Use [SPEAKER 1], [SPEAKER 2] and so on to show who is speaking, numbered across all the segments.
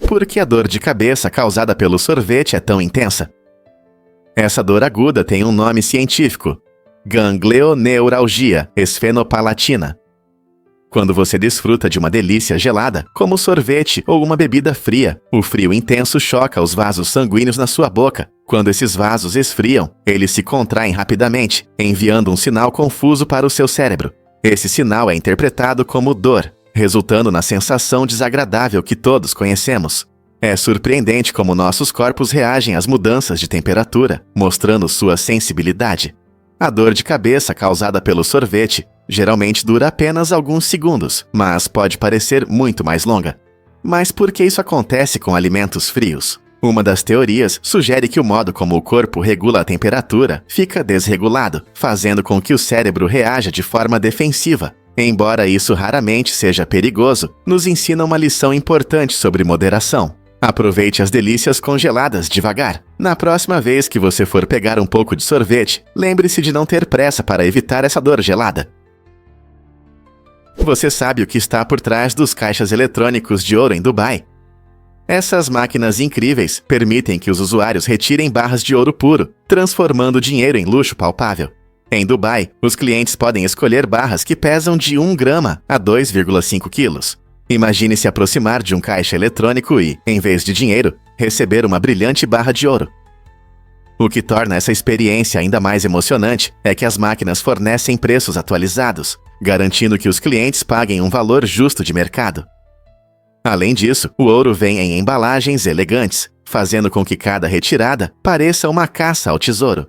[SPEAKER 1] Por que a dor de cabeça causada pelo sorvete é tão intensa? Essa dor aguda tem um nome científico: ganglioneuralgia esfenopalatina. Quando você desfruta de uma delícia gelada, como sorvete ou uma bebida fria, o frio intenso choca os vasos sanguíneos na sua boca. Quando esses vasos esfriam, eles se contraem rapidamente, enviando um sinal confuso para o seu cérebro. Esse sinal é interpretado como dor, resultando na sensação desagradável que todos conhecemos. É surpreendente como nossos corpos reagem às mudanças de temperatura, mostrando sua sensibilidade. A dor de cabeça causada pelo sorvete geralmente dura apenas alguns segundos, mas pode parecer muito mais longa. Mas por que isso acontece com alimentos frios? Uma das teorias sugere que o modo como o corpo regula a temperatura fica desregulado, fazendo com que o cérebro reaja de forma defensiva. Embora isso raramente seja perigoso, nos ensina uma lição importante sobre moderação. Aproveite as delícias congeladas devagar. Na próxima vez que você for pegar um pouco de sorvete, lembre-se de não ter pressa para evitar essa dor gelada. Você sabe o que está por trás dos caixas eletrônicos de ouro em Dubai? Essas máquinas incríveis permitem que os usuários retirem barras de ouro puro, transformando o dinheiro em luxo palpável. Em Dubai, os clientes podem escolher barras que pesam de 1 grama a 2,5 quilos. Imagine se aproximar de um caixa eletrônico e, em vez de dinheiro, receber uma brilhante barra de ouro. O que torna essa experiência ainda mais emocionante é que as máquinas fornecem preços atualizados, garantindo que os clientes paguem um valor justo de mercado. Além disso, o ouro vem em embalagens elegantes, fazendo com que cada retirada pareça uma caça ao tesouro.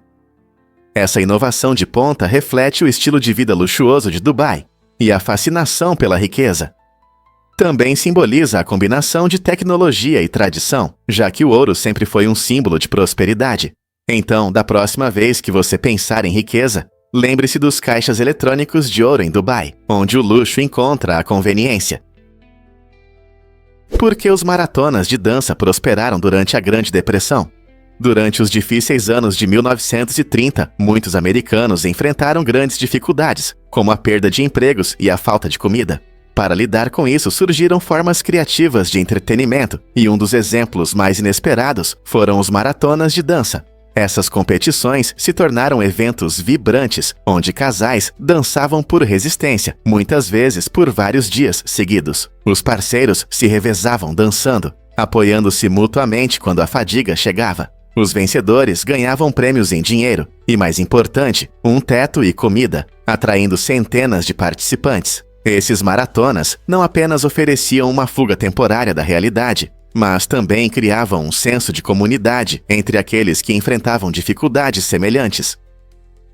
[SPEAKER 1] Essa inovação de ponta reflete o estilo de vida luxuoso de Dubai e a fascinação pela riqueza. Também simboliza a combinação de tecnologia e tradição, já que o ouro sempre foi um símbolo de prosperidade. Então, da próxima vez que você pensar em riqueza, lembre-se dos caixas eletrônicos de ouro em Dubai, onde o luxo encontra a conveniência. Por que os maratonas de dança prosperaram durante a Grande Depressão? Durante os difíceis anos de 1930, muitos americanos enfrentaram grandes dificuldades, como a perda de empregos e a falta de comida. Para lidar com isso, surgiram formas criativas de entretenimento, e um dos exemplos mais inesperados foram os maratonas de dança. Essas competições se tornaram eventos vibrantes, onde casais dançavam por resistência, muitas vezes por vários dias seguidos. Os parceiros se revezavam dançando, apoiando-se mutuamente quando a fadiga chegava. Os vencedores ganhavam prêmios em dinheiro e, mais importante, um teto e comida, atraindo centenas de participantes. Esses maratonas não apenas ofereciam uma fuga temporária da realidade, mas também criavam um senso de comunidade entre aqueles que enfrentavam dificuldades semelhantes.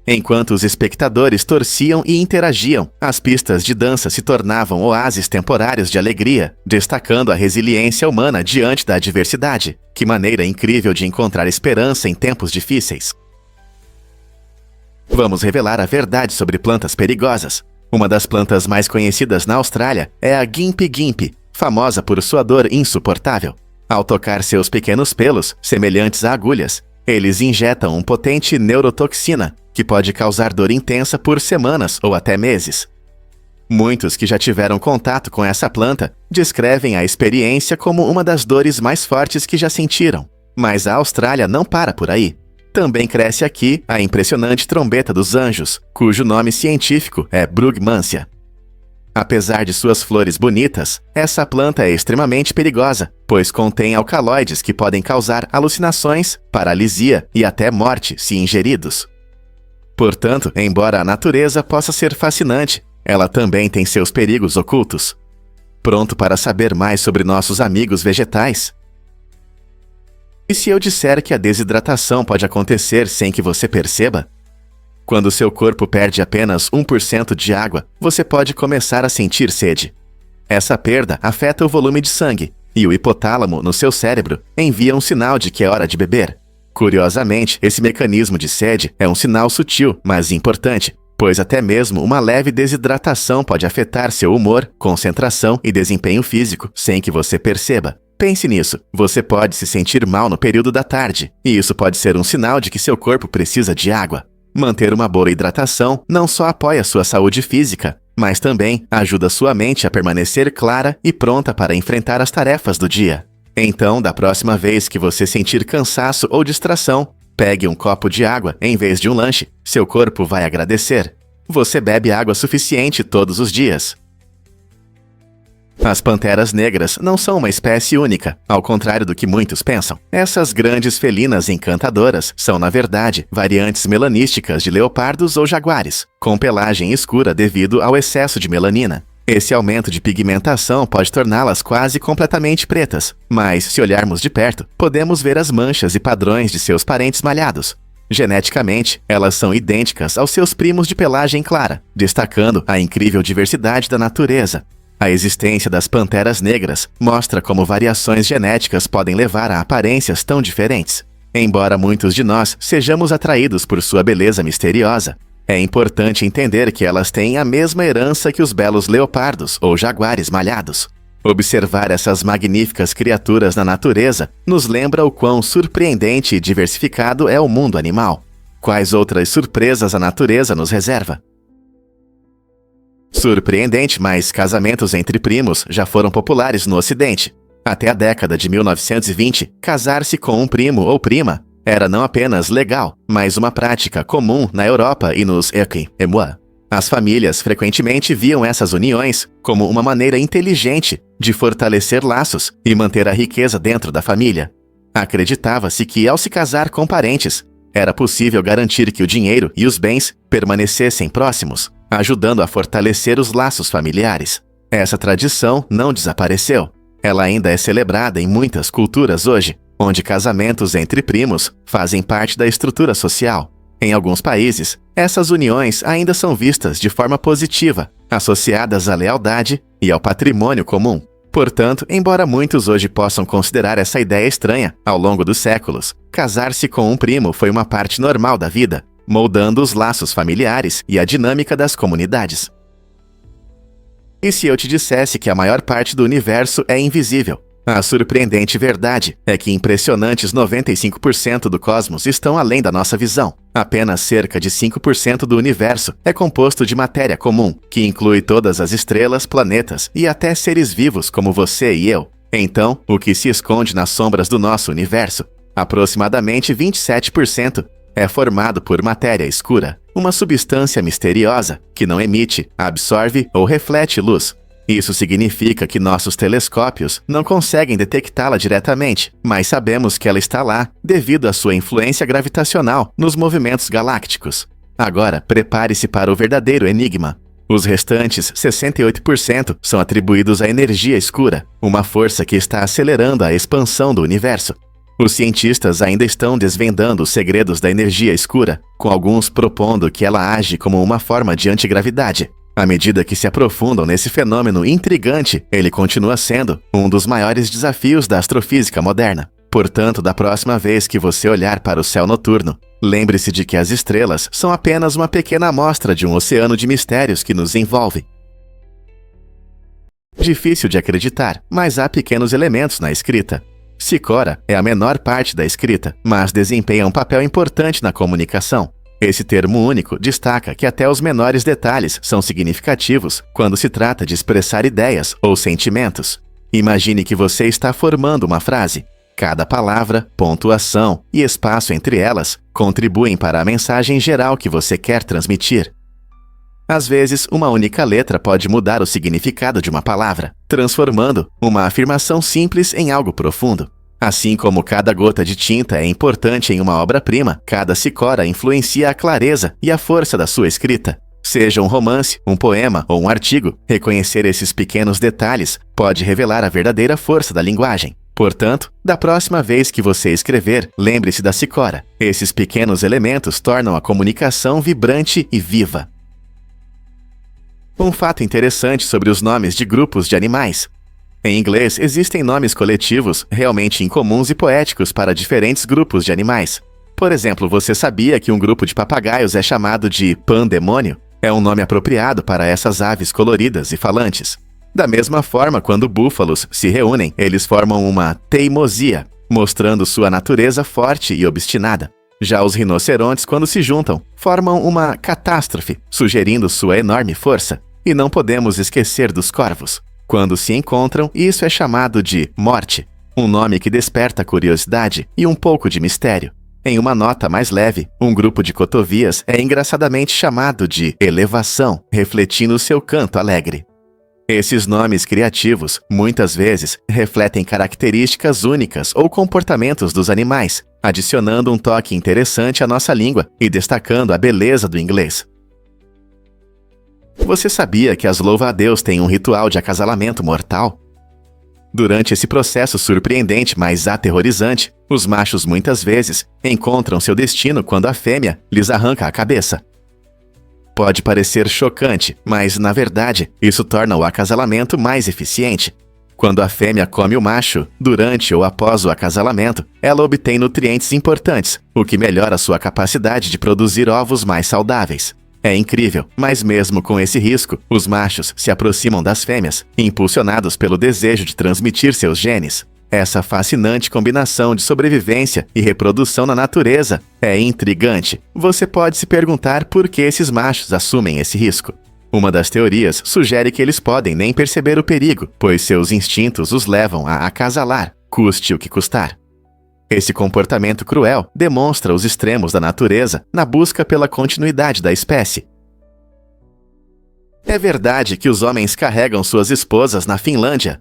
[SPEAKER 1] Enquanto os espectadores torciam e interagiam, as pistas de dança se tornavam oásis temporários de alegria, destacando a resiliência humana diante da adversidade. Que maneira incrível de encontrar esperança em tempos difíceis! Vamos revelar a verdade sobre plantas perigosas. Uma das plantas mais conhecidas na Austrália é a Gympie gympie, famosa por sua dor insuportável. Ao tocar seus pequenos pelos, semelhantes a agulhas, eles injetam um potente neurotoxina, que pode causar dor intensa por semanas ou até meses. Muitos que já tiveram contato com essa planta descrevem a experiência como uma das dores mais fortes que já sentiram. Mas a Austrália não para por aí. Também cresce aqui a impressionante trombeta dos anjos, cujo nome científico é Brugmansia. Apesar de suas flores bonitas, essa planta é extremamente perigosa, pois contém alcaloides que podem causar alucinações, paralisia e até morte se ingeridos. Portanto, embora a natureza possa ser fascinante, ela também tem seus perigos ocultos. Pronto para saber mais sobre nossos amigos vegetais? E se eu disser que a desidratação pode acontecer sem que você perceba? Quando seu corpo perde apenas 1% de água, você pode começar a sentir sede. Essa perda afeta o volume de sangue, e o hipotálamo no seu cérebro envia um sinal de que é hora de beber. Curiosamente, esse mecanismo de sede é um sinal sutil, mas importante, pois até mesmo uma leve desidratação pode afetar seu humor, concentração e desempenho físico sem que você perceba. Pense nisso, você pode se sentir mal no período da tarde, e isso pode ser um sinal de que seu corpo precisa de água. Manter uma boa hidratação não só apoia sua saúde física, mas também ajuda sua mente a permanecer clara e pronta para enfrentar as tarefas do dia. Então, da próxima vez que você sentir cansaço ou distração, pegue um copo de água em vez de um lanche. Seu corpo vai agradecer. Você bebe água suficiente todos os dias. As panteras negras não são uma espécie única, ao contrário do que muitos pensam. Essas grandes felinas encantadoras são, na verdade, variantes melanísticas de leopardos ou jaguares, com pelagem escura devido ao excesso de melanina. Esse aumento de pigmentação pode torná-las quase completamente pretas, mas, se olharmos de perto, podemos ver as manchas e padrões de seus parentes malhados. Geneticamente, elas são idênticas aos seus primos de pelagem clara, destacando a incrível diversidade da natureza. A existência das panteras negras mostra como variações genéticas podem levar a aparências tão diferentes. Embora muitos de nós sejamos atraídos por sua beleza misteriosa, é importante entender que elas têm a mesma herança que os belos leopardos ou jaguares malhados. Observar essas magníficas criaturas na natureza nos lembra o quão surpreendente e diversificado é o mundo animal. Quais outras surpresas a natureza nos reserva? Surpreendente, mas casamentos entre primos já foram populares no Ocidente. Até a década de 1920, casar-se com um primo ou prima era não apenas legal, mas uma prática comum na Europa e nos États-Unis. As famílias frequentemente viam essas uniões como uma maneira inteligente de fortalecer laços e manter a riqueza dentro da família. Acreditava-se que, ao se casar com parentes, era possível garantir que o dinheiro e os bens permanecessem próximos, ajudando a fortalecer os laços familiares. Essa tradição não desapareceu. Ela ainda é celebrada em muitas culturas hoje, onde casamentos entre primos fazem parte da estrutura social. Em alguns países, essas uniões ainda são vistas de forma positiva, associadas à lealdade e ao patrimônio comum. Portanto, embora muitos hoje possam considerar essa ideia estranha, ao longo dos séculos, casar-se com um primo foi uma parte normal da vida, moldando os laços familiares e a dinâmica das comunidades. E se eu te dissesse que a maior parte do universo é invisível? A surpreendente verdade é que impressionantes 95% do cosmos estão além da nossa visão. Apenas cerca de 5% do universo é composto de matéria comum, que inclui todas as estrelas, planetas e até seres vivos como você e eu. Então, o que se esconde nas sombras do nosso universo? Aproximadamente 27% é formado por matéria escura, uma substância misteriosa que não emite, absorve ou reflete luz. Isso significa que nossos telescópios não conseguem detectá-la diretamente, mas sabemos que ela está lá devido à sua influência gravitacional nos movimentos galácticos. Agora, prepare-se para o verdadeiro enigma. Os restantes 68% são atribuídos à energia escura, uma força que está acelerando a expansão do universo. Os cientistas ainda estão desvendando os segredos da energia escura, com alguns propondo que ela age como uma forma de antigravidade. À medida que se aprofundam nesse fenômeno intrigante, ele continua sendo um dos maiores desafios da astrofísica moderna. Portanto, da próxima vez que você olhar para o céu noturno, lembre-se de que as estrelas são apenas uma pequena amostra de um oceano de mistérios que nos envolve. Difícil de acreditar, mas há pequenos elementos na escrita. Sicora é a menor parte da escrita, mas desempenha um papel importante na comunicação. Esse termo único destaca que até os menores detalhes são significativos quando se trata de expressar ideias ou sentimentos. Imagine que você está formando uma frase. Cada palavra, pontuação e espaço entre elas contribuem para a mensagem geral que você quer transmitir. Às vezes, uma única letra pode mudar o significado de uma palavra, transformando uma afirmação simples em algo profundo. Assim como cada gota de tinta é importante em uma obra-prima, cada sicora influencia a clareza e a força da sua escrita. Seja um romance, um poema ou um artigo, reconhecer esses pequenos detalhes pode revelar a verdadeira força da linguagem. Portanto, da próxima vez que você escrever, lembre-se da sicora. Esses pequenos elementos tornam a comunicação vibrante e viva. Um fato interessante sobre os nomes de grupos de animais. Em inglês, existem nomes coletivos realmente incomuns e poéticos para diferentes grupos de animais. Por exemplo, você sabia que um grupo de papagaios é chamado de pandemônio? É um nome apropriado para essas aves coloridas e falantes. Da mesma forma, quando búfalos se reúnem, eles formam uma teimosia, mostrando sua natureza forte e obstinada. Já os rinocerontes, quando se juntam, formam uma catástrofe, sugerindo sua enorme força. E não podemos esquecer dos corvos. Quando se encontram, isso é chamado de morte. um nome que desperta curiosidade e um pouco de mistério. Em uma nota mais leve, um grupo de cotovias é engraçadamente chamado de elevação, refletindo seu canto alegre. Esses nomes criativos, muitas vezes, refletem características únicas ou comportamentos dos animais, adicionando um toque interessante à nossa língua e destacando a beleza do inglês. Você sabia que as louva-a-Deus têm um ritual de acasalamento mortal? Durante esse processo surpreendente, mas aterrorizante, os machos muitas vezes encontram seu destino quando a fêmea lhes arranca a cabeça. Pode parecer chocante, mas, na verdade, isso torna o acasalamento mais eficiente. Quando a fêmea come o macho, durante ou após o acasalamento, ela obtém nutrientes importantes, o que melhora sua capacidade de produzir ovos mais saudáveis. É incrível, mas mesmo com esse risco, os machos se aproximam das fêmeas, impulsionados pelo desejo de transmitir seus genes. Essa fascinante combinação de sobrevivência e reprodução na natureza é intrigante. Você pode se perguntar por que esses machos assumem esse risco. Uma das teorias sugere que eles podem nem perceber o perigo, pois seus instintos os levam a acasalar, custe o que custar. Esse comportamento cruel demonstra os extremos da natureza na busca pela continuidade da espécie. É verdade que os homens carregam suas esposas na Finlândia.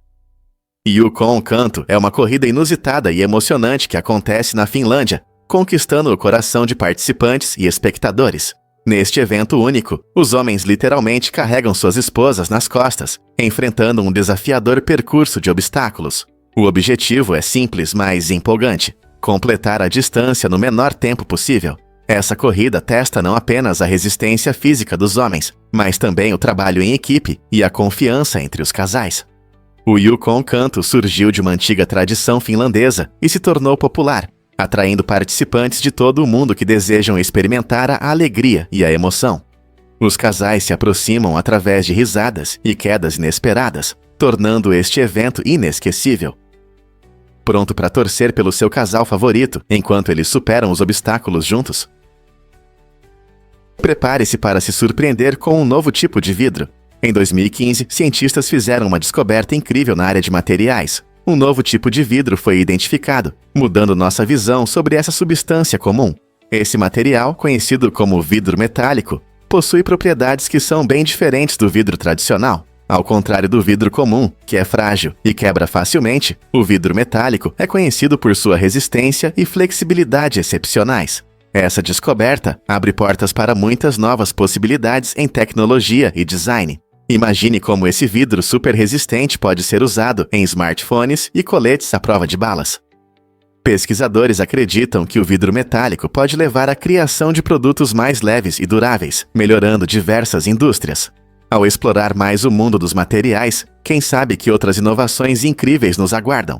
[SPEAKER 1] Yukon Canto é uma corrida inusitada e emocionante que acontece na Finlândia, conquistando o coração de participantes e espectadores. Neste evento único, os homens literalmente carregam suas esposas nas costas, enfrentando um desafiador percurso de obstáculos. O objetivo é simples, mas empolgante: completar a distância no menor tempo possível. Essa corrida testa não apenas a resistência física dos homens, mas também o trabalho em equipe e a confiança entre os casais. O Yukon Canto surgiu de uma antiga tradição finlandesa e se tornou popular, atraindo participantes de todo o mundo que desejam experimentar a alegria e a emoção. Os casais se aproximam através de risadas e quedas inesperadas, tornando este evento inesquecível. Pronto para torcer pelo seu casal favorito enquanto eles superam os obstáculos juntos? Prepare-se para se surpreender com um novo tipo de vidro. Em 2015, cientistas fizeram uma descoberta incrível na área de materiais. Um novo tipo de vidro foi identificado, mudando nossa visão sobre essa substância comum. Esse material, conhecido como vidro metálico, possui propriedades que são bem diferentes do vidro tradicional. Ao contrário do vidro comum, que é frágil e quebra facilmente, o vidro metálico é conhecido por sua resistência e flexibilidade excepcionais. Essa descoberta abre portas para muitas novas possibilidades em tecnologia e design. Imagine como esse vidro super resistente pode ser usado em smartphones e coletes à prova de balas. Pesquisadores acreditam que o vidro metálico pode levar à criação de produtos mais leves e duráveis, melhorando diversas indústrias. Ao explorar mais o mundo dos materiais, quem sabe que outras inovações incríveis nos aguardam.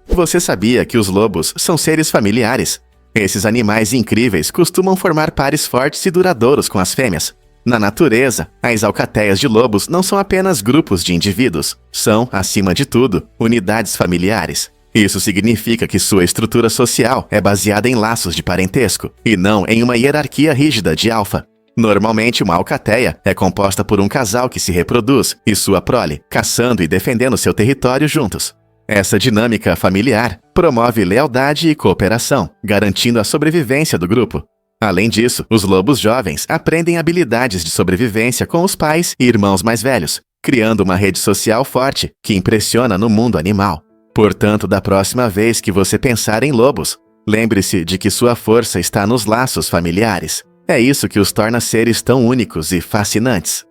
[SPEAKER 1] Você sabia que os lobos são seres familiares? Esses animais incríveis costumam formar pares fortes e duradouros com as fêmeas. Na natureza, as alcateias de lobos não são apenas grupos de indivíduos, são, acima de tudo, unidades familiares. Isso significa que sua estrutura social é baseada em laços de parentesco, e não em uma hierarquia rígida de alfa. Normalmente, uma alcateia é composta por um casal que se reproduz e sua prole, caçando e defendendo seu território juntos. Essa dinâmica familiar promove lealdade e cooperação, garantindo a sobrevivência do grupo. Além disso, os lobos jovens aprendem habilidades de sobrevivência com os pais e irmãos mais velhos, criando uma rede social forte que impressiona no mundo animal. Portanto, da próxima vez que você pensar em lobos, lembre-se de que sua força está nos laços familiares. É isso que os torna seres tão únicos e fascinantes.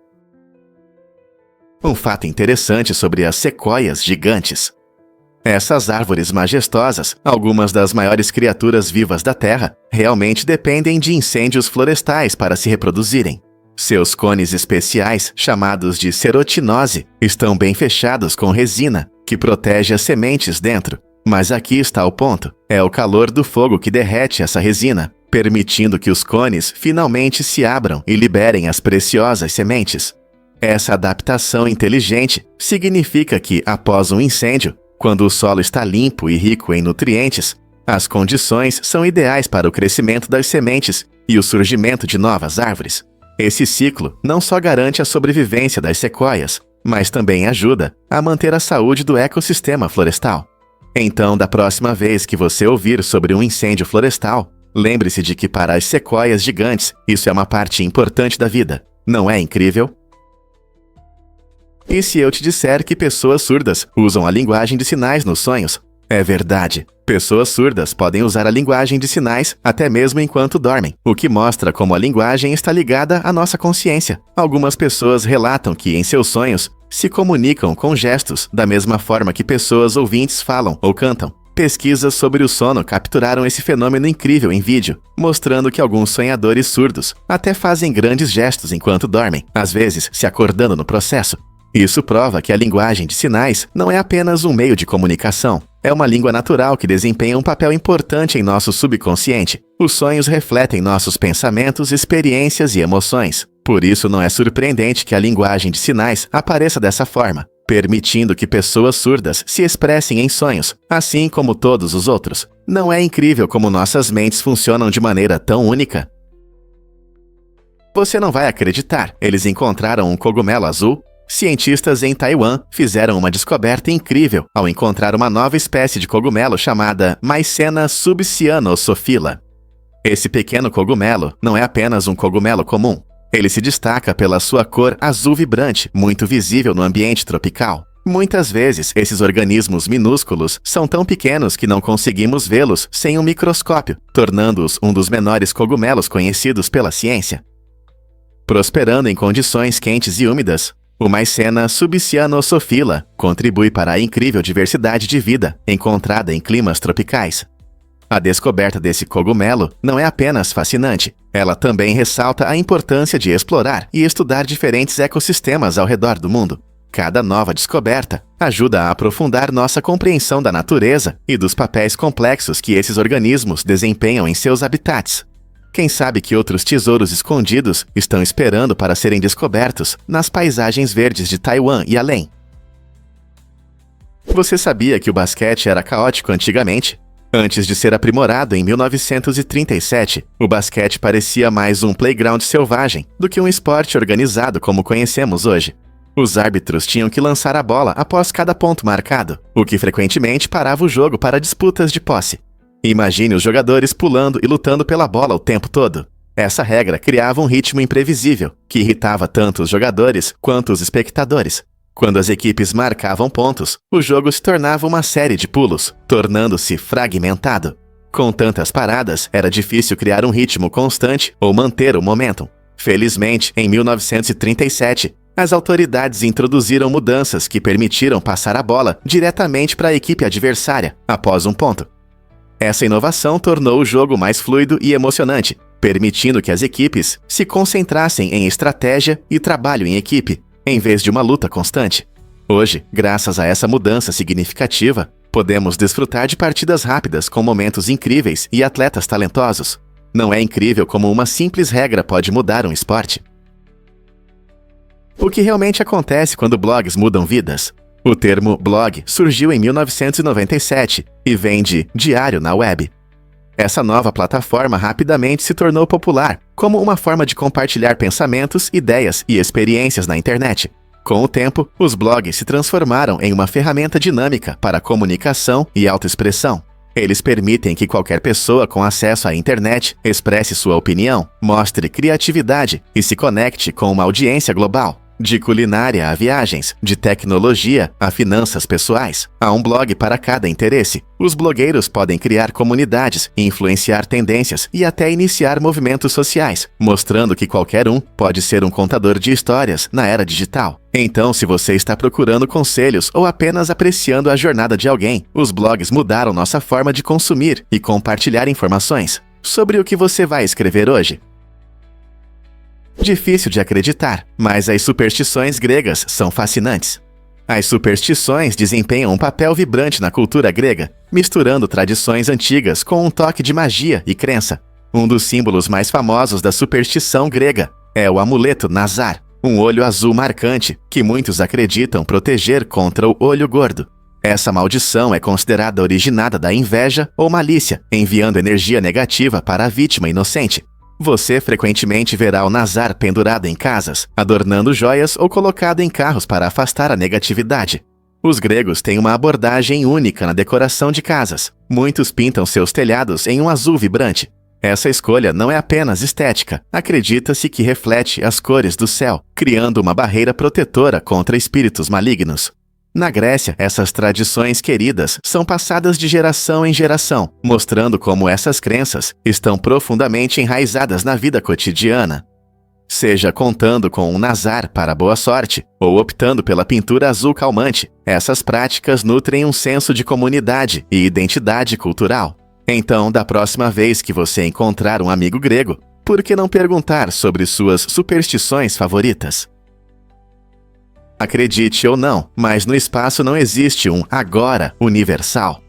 [SPEAKER 1] Um fato interessante sobre as sequoias gigantes. Essas árvores majestosas, algumas das maiores criaturas vivas da Terra, realmente dependem de incêndios florestais para se reproduzirem. Seus cones especiais, chamados de serotinose, estão bem fechados com resina, que protege as sementes dentro. Mas aqui está o ponto: é o calor do fogo que derrete essa resina, permitindo que os cones finalmente se abram e liberem as preciosas sementes. Essa adaptação inteligente significa que, após um incêndio, quando o solo está limpo e rico em nutrientes, as condições são ideais para o crescimento das sementes e o surgimento de novas árvores. Esse ciclo não só garante a sobrevivência das sequoias, mas também ajuda a manter a saúde do ecossistema florestal. Então, da próxima vez que você ouvir sobre um incêndio florestal, lembre-se de que para as sequoias gigantes, isso é uma parte importante da vida. Não é incrível? E se eu te disser que pessoas surdas usam a linguagem de sinais nos sonhos? É verdade. Pessoas surdas podem usar a linguagem de sinais até mesmo enquanto dormem, o que mostra como a linguagem está ligada à nossa consciência. Algumas pessoas relatam que, em seus sonhos, se comunicam com gestos da mesma forma que pessoas ouvintes falam ou cantam. Pesquisas sobre o sono capturaram esse fenômeno incrível em vídeo, mostrando que alguns sonhadores surdos até fazem grandes gestos enquanto dormem, às vezes se acordando no processo. Isso prova que a linguagem de sinais não é apenas um meio de comunicação. É uma língua natural que desempenha um papel importante em nosso subconsciente. Os sonhos refletem nossos pensamentos, experiências e emoções. Por isso, não é surpreendente que a linguagem de sinais apareça dessa forma, permitindo que pessoas surdas se expressem em sonhos, assim como todos os outros. Não é incrível como nossas mentes funcionam de maneira tão única? Você não vai acreditar, eles encontraram um cogumelo azul. Cientistas em Taiwan fizeram uma descoberta incrível ao encontrar uma nova espécie de cogumelo chamada Mycena subcyanosophylla. Esse pequeno cogumelo não é apenas um cogumelo comum. Ele se destaca pela sua cor azul vibrante, muito visível no ambiente tropical. Muitas vezes, esses organismos minúsculos são tão pequenos que não conseguimos vê-los sem um microscópio, tornando-os um dos menores cogumelos conhecidos pela ciência. Prosperando em condições quentes e úmidas, o Mycena subcyanosophylla contribui para a incrível diversidade de vida encontrada em climas tropicais. A descoberta desse cogumelo não é apenas fascinante, ela também ressalta a importância de explorar e estudar diferentes ecossistemas ao redor do mundo. Cada nova descoberta ajuda a aprofundar nossa compreensão da natureza e dos papéis complexos que esses organismos desempenham em seus habitats. Quem sabe que outros tesouros escondidos estão esperando para serem descobertos nas paisagens verdes de Taiwan e além? Você sabia que o basquete era caótico antigamente? Antes de ser aprimorado em 1937, o basquete parecia mais um playground selvagem do que um esporte organizado como conhecemos hoje. Os árbitros tinham que lançar a bola após cada ponto marcado, o que frequentemente parava o jogo para disputas de posse. Imagine os jogadores pulando e lutando pela bola o tempo todo. Essa regra criava um ritmo imprevisível, que irritava tanto os jogadores quanto os espectadores. Quando as equipes marcavam pontos, o jogo se tornava uma série de pulos, tornando-se fragmentado. Com tantas paradas, era difícil criar um ritmo constante ou manter o momentum. Felizmente, em 1937, as autoridades introduziram mudanças que permitiram passar a bola diretamente para a equipe adversária após um ponto. Essa inovação tornou o jogo mais fluido e emocionante, permitindo que as equipes se concentrassem em estratégia e trabalho em equipe, em vez de uma luta constante. Hoje, graças a essa mudança significativa, podemos desfrutar de partidas rápidas com momentos incríveis e atletas talentosos. Não é incrível como uma simples regra pode mudar um esporte? O que realmente acontece quando blogs mudam vidas? O termo blog surgiu em 1997 e vem de diário na web. Essa nova plataforma rapidamente se tornou popular como uma forma de compartilhar pensamentos, ideias e experiências na internet. Com o tempo, os blogs se transformaram em uma ferramenta dinâmica para comunicação e autoexpressão. Eles permitem que qualquer pessoa com acesso à internet expresse sua opinião, mostre criatividade e se conecte com uma audiência global. De culinária a viagens, de tecnologia a finanças pessoais, há um blog para cada interesse. Os blogueiros podem criar comunidades, influenciar tendências e até iniciar movimentos sociais, mostrando que qualquer um pode ser um contador de histórias na era digital. Então, se você está procurando conselhos ou apenas apreciando a jornada de alguém, os blogs mudaram nossa forma de consumir e compartilhar informações. Sobre o que você vai escrever hoje? Difícil de acreditar, mas as superstições gregas são fascinantes. As superstições desempenham um papel vibrante na cultura grega, misturando tradições antigas com um toque de magia e crença. Um dos símbolos mais famosos da superstição grega é o amuleto Nazar, um olho azul marcante que muitos acreditam proteger contra o olho gordo. Essa maldição é considerada originada da inveja ou malícia, enviando energia negativa para a vítima inocente. Você frequentemente verá o nazar pendurado em casas, adornando joias ou colocado em carros para afastar a negatividade. Os gregos têm uma abordagem única na decoração de casas. Muitos pintam seus telhados em um azul vibrante. Essa escolha não é apenas estética. Acredita-se que reflete as cores do céu, criando uma barreira protetora contra espíritos malignos. Na Grécia, essas tradições queridas são passadas de geração em geração, mostrando como essas crenças estão profundamente enraizadas na vida cotidiana. Seja contando com um nazar para boa sorte, ou optando pela pintura azul calmante, essas práticas nutrem um senso de comunidade e identidade cultural. Então, da próxima vez que você encontrar um amigo grego, por que não perguntar sobre suas superstições favoritas? Acredite ou não, mas no espaço não existe um agora universal.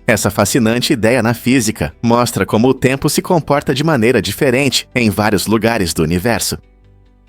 [SPEAKER 1] Essa fascinante ideia na física mostra como o tempo se comporta de maneira diferente em vários lugares do universo.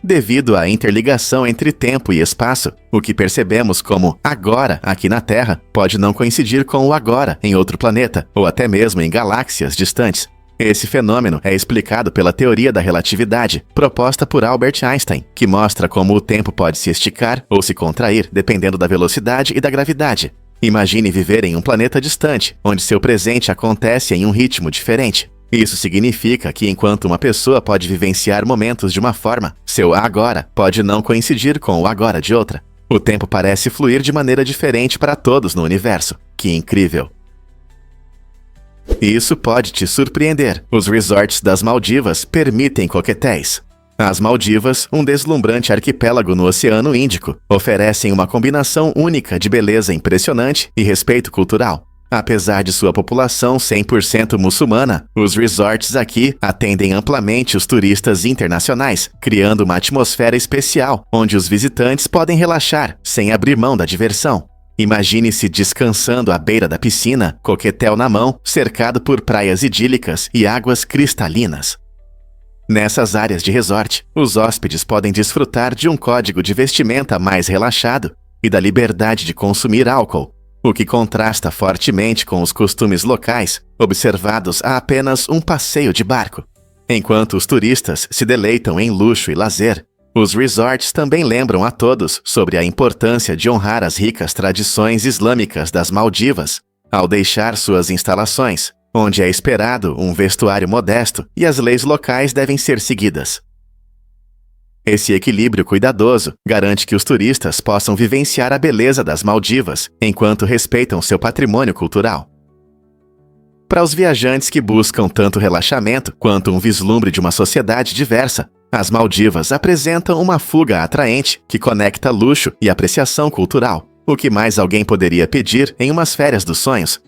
[SPEAKER 1] Devido à interligação entre tempo e espaço, o que percebemos como agora aqui na Terra pode não coincidir com o agora em outro planeta, ou até mesmo em galáxias distantes. Esse fenômeno é explicado pela teoria da relatividade, proposta por Albert Einstein, que mostra como o tempo pode se esticar ou se contrair dependendo da velocidade e da gravidade. Imagine viver em um planeta distante, onde seu presente acontece em um ritmo diferente. Isso significa que enquanto uma pessoa pode vivenciar momentos de uma forma, seu agora pode não coincidir com o agora de outra. O tempo parece fluir de maneira diferente para todos no universo. Que incrível! E isso pode te surpreender. Os resorts das Maldivas permitem coquetéis. As Maldivas, um deslumbrante arquipélago no Oceano Índico, oferecem uma combinação única de beleza impressionante e respeito cultural. Apesar de sua população 100% muçulmana, os resorts aqui atendem amplamente os turistas internacionais, criando uma atmosfera especial, onde os visitantes podem relaxar, sem abrir mão da diversão. Imagine-se descansando à beira da piscina, coquetel na mão, cercado por praias idílicas e águas cristalinas. Nessas áreas de resort, os hóspedes podem desfrutar de um código de vestimenta mais relaxado e da liberdade de consumir álcool, o que contrasta fortemente com os costumes locais, observados a apenas um passeio de barco. Enquanto os turistas se deleitam em luxo e lazer, os resorts também lembram a todos sobre a importância de honrar as ricas tradições islâmicas das Maldivas, ao deixar suas instalações, onde é esperado um vestuário modesto e as leis locais devem ser seguidas. Esse equilíbrio cuidadoso garante que os turistas possam vivenciar a beleza das Maldivas enquanto respeitam seu patrimônio cultural. Para os viajantes que buscam tanto relaxamento quanto um vislumbre de uma sociedade diversa, as Maldivas apresentam uma fuga atraente que conecta luxo e apreciação cultural. O que mais alguém poderia pedir em umas férias dos sonhos?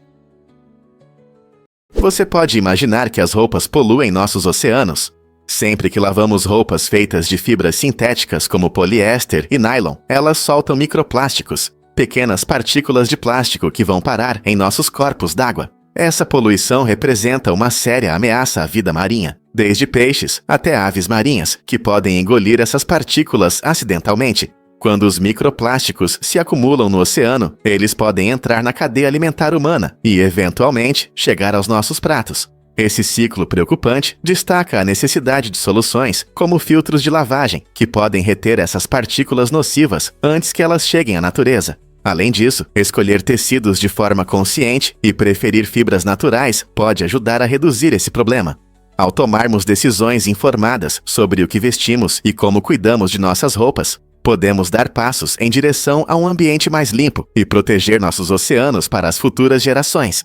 [SPEAKER 1] Você pode imaginar que as roupas poluem nossos oceanos? Sempre que lavamos roupas feitas de fibras sintéticas como poliéster e nylon, elas soltam microplásticos, pequenas partículas de plástico que vão parar em nossos corpos d'água. Essa poluição representa uma séria ameaça à vida marinha, desde peixes até aves marinhas, que podem engolir essas partículas acidentalmente. Quando os microplásticos se acumulam no oceano, eles podem entrar na cadeia alimentar humana e, eventualmente, chegar aos nossos pratos. Esse ciclo preocupante destaca a necessidade de soluções, como filtros de lavagem, que podem reter essas partículas nocivas antes que elas cheguem à natureza. Além disso, escolher tecidos de forma consciente e preferir fibras naturais pode ajudar a reduzir esse problema. Ao tomarmos decisões informadas sobre o que vestimos e como cuidamos de nossas roupas, podemos dar passos em direção a um ambiente mais limpo e proteger nossos oceanos para as futuras gerações.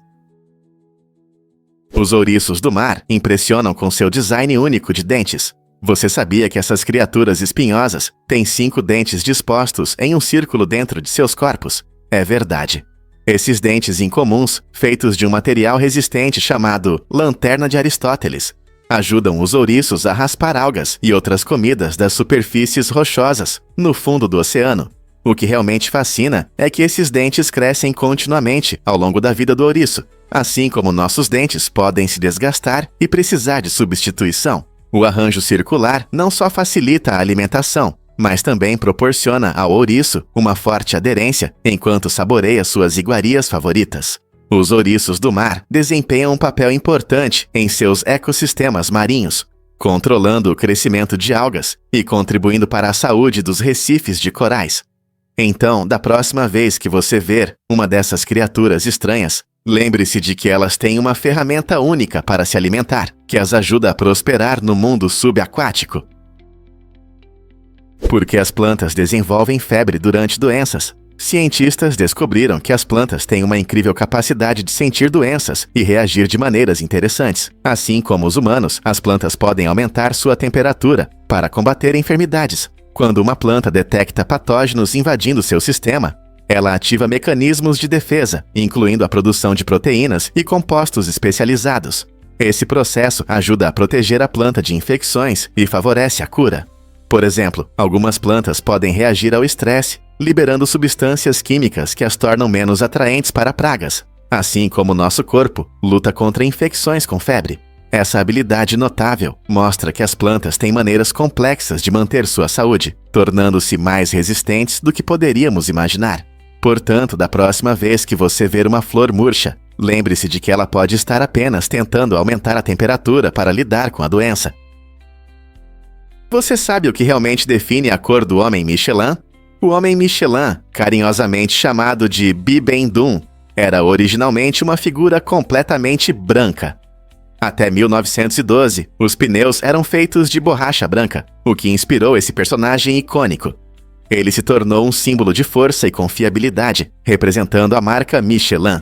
[SPEAKER 1] Os ouriços do mar impressionam com seu design único de dentes. Você sabia que essas criaturas espinhosas têm 5 dentes dispostos em um círculo dentro de seus corpos? É verdade. Esses dentes incomuns, feitos de um material resistente chamado lanterna de Aristóteles, ajudam os ouriços a raspar algas e outras comidas das superfícies rochosas no fundo do oceano. O que realmente fascina é que esses dentes crescem continuamente ao longo da vida do ouriço, assim como nossos dentes podem se desgastar e precisar de substituição. O arranjo circular não só facilita a alimentação, mas também proporciona ao ouriço uma forte aderência enquanto saboreia suas iguarias favoritas. Os ouriços do mar desempenham um papel importante em seus ecossistemas marinhos. controlando o crescimento de algas e contribuindo para a saúde dos recifes de corais. Então, da próxima vez que você ver uma dessas criaturas estranhas, lembre-se de que elas têm uma ferramenta única para se alimentar, que as ajuda a prosperar no mundo subaquático. Porque as plantas desenvolvem febre durante doenças. Cientistas descobriram que as plantas têm uma incrível capacidade de sentir doenças e reagir de maneiras interessantes. Assim como os humanos, as plantas podem aumentar sua temperatura para combater enfermidades. Quando uma planta detecta patógenos invadindo seu sistema, ela ativa mecanismos de defesa, incluindo a produção de proteínas e compostos especializados. Esse processo ajuda a proteger a planta de infecções e favorece a cura. Por exemplo, algumas plantas podem reagir ao estresse, liberando substâncias químicas que as tornam menos atraentes para pragas, assim como nosso corpo luta contra infecções com febre. Essa habilidade notável mostra que as plantas têm maneiras complexas de manter sua saúde, tornando-se mais resistentes do que poderíamos imaginar. Portanto, da próxima vez que você ver uma flor murcha, lembre-se de que ela pode estar apenas tentando aumentar a temperatura para lidar com a doença. Você sabe o que realmente define a cor do homem Michelin? O homem Michelin, carinhosamente chamado de Bibendum, era originalmente uma figura completamente branca. Até 1912, os pneus eram feitos de borracha branca, o que inspirou esse personagem icônico. Ele se tornou um símbolo de força e confiabilidade, representando a marca Michelin.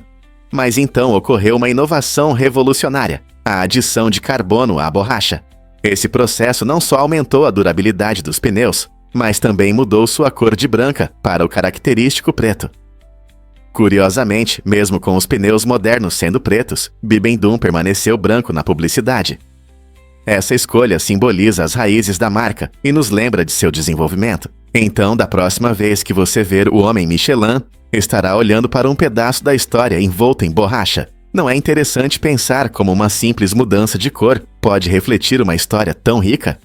[SPEAKER 1] Mas então ocorreu uma inovação revolucionária, a adição de carbono à borracha. Esse processo não só aumentou a durabilidade dos pneus, mas também mudou sua cor de branca para o característico preto. Curiosamente, mesmo com os pneus modernos sendo pretos, Bibendum permaneceu branco na publicidade. Essa escolha simboliza as raízes da marca e nos lembra de seu desenvolvimento. Então, da próxima vez que você ver o homem Michelin, estará olhando para um pedaço da história envolto em borracha. Não é interessante pensar como uma simples mudança de cor pode refletir uma história tão rica?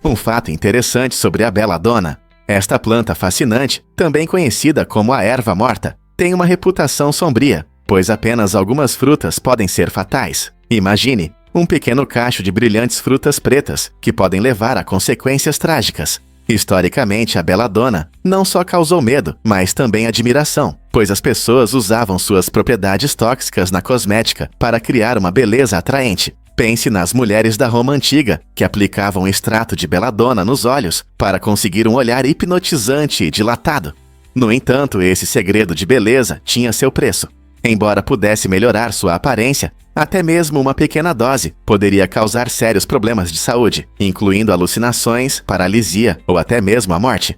[SPEAKER 1] Um fato interessante sobre a beladona. Esta planta fascinante, também conhecida como a erva morta, tem uma reputação sombria, pois apenas algumas frutas podem ser fatais. Imagine, um pequeno cacho de brilhantes frutas pretas que podem levar a consequências trágicas. Historicamente, a beladona não só causou medo, mas também admiração, pois as pessoas usavam suas propriedades tóxicas na cosmética para criar uma beleza atraente. Pense nas mulheres da Roma Antiga, que aplicavam extrato de beladona nos olhos para conseguir um olhar hipnotizante e dilatado. No entanto, esse segredo de beleza tinha seu preço. Embora pudesse melhorar sua aparência, até mesmo uma pequena dose poderia causar sérios problemas de saúde, incluindo alucinações, paralisia ou até mesmo a morte.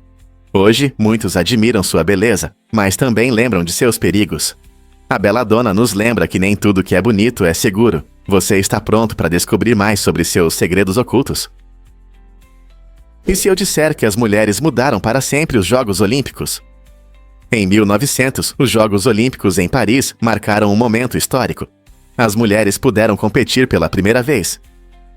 [SPEAKER 1] Hoje, muitos admiram sua beleza, mas também lembram de seus perigos. A beladona nos lembra que nem tudo que é bonito é seguro. Você está pronto para descobrir mais sobre seus segredos ocultos? E se eu disser que as mulheres mudaram para sempre os Jogos Olímpicos? Em 1900, os Jogos Olímpicos em Paris marcaram um momento histórico. As mulheres puderam competir pela primeira vez.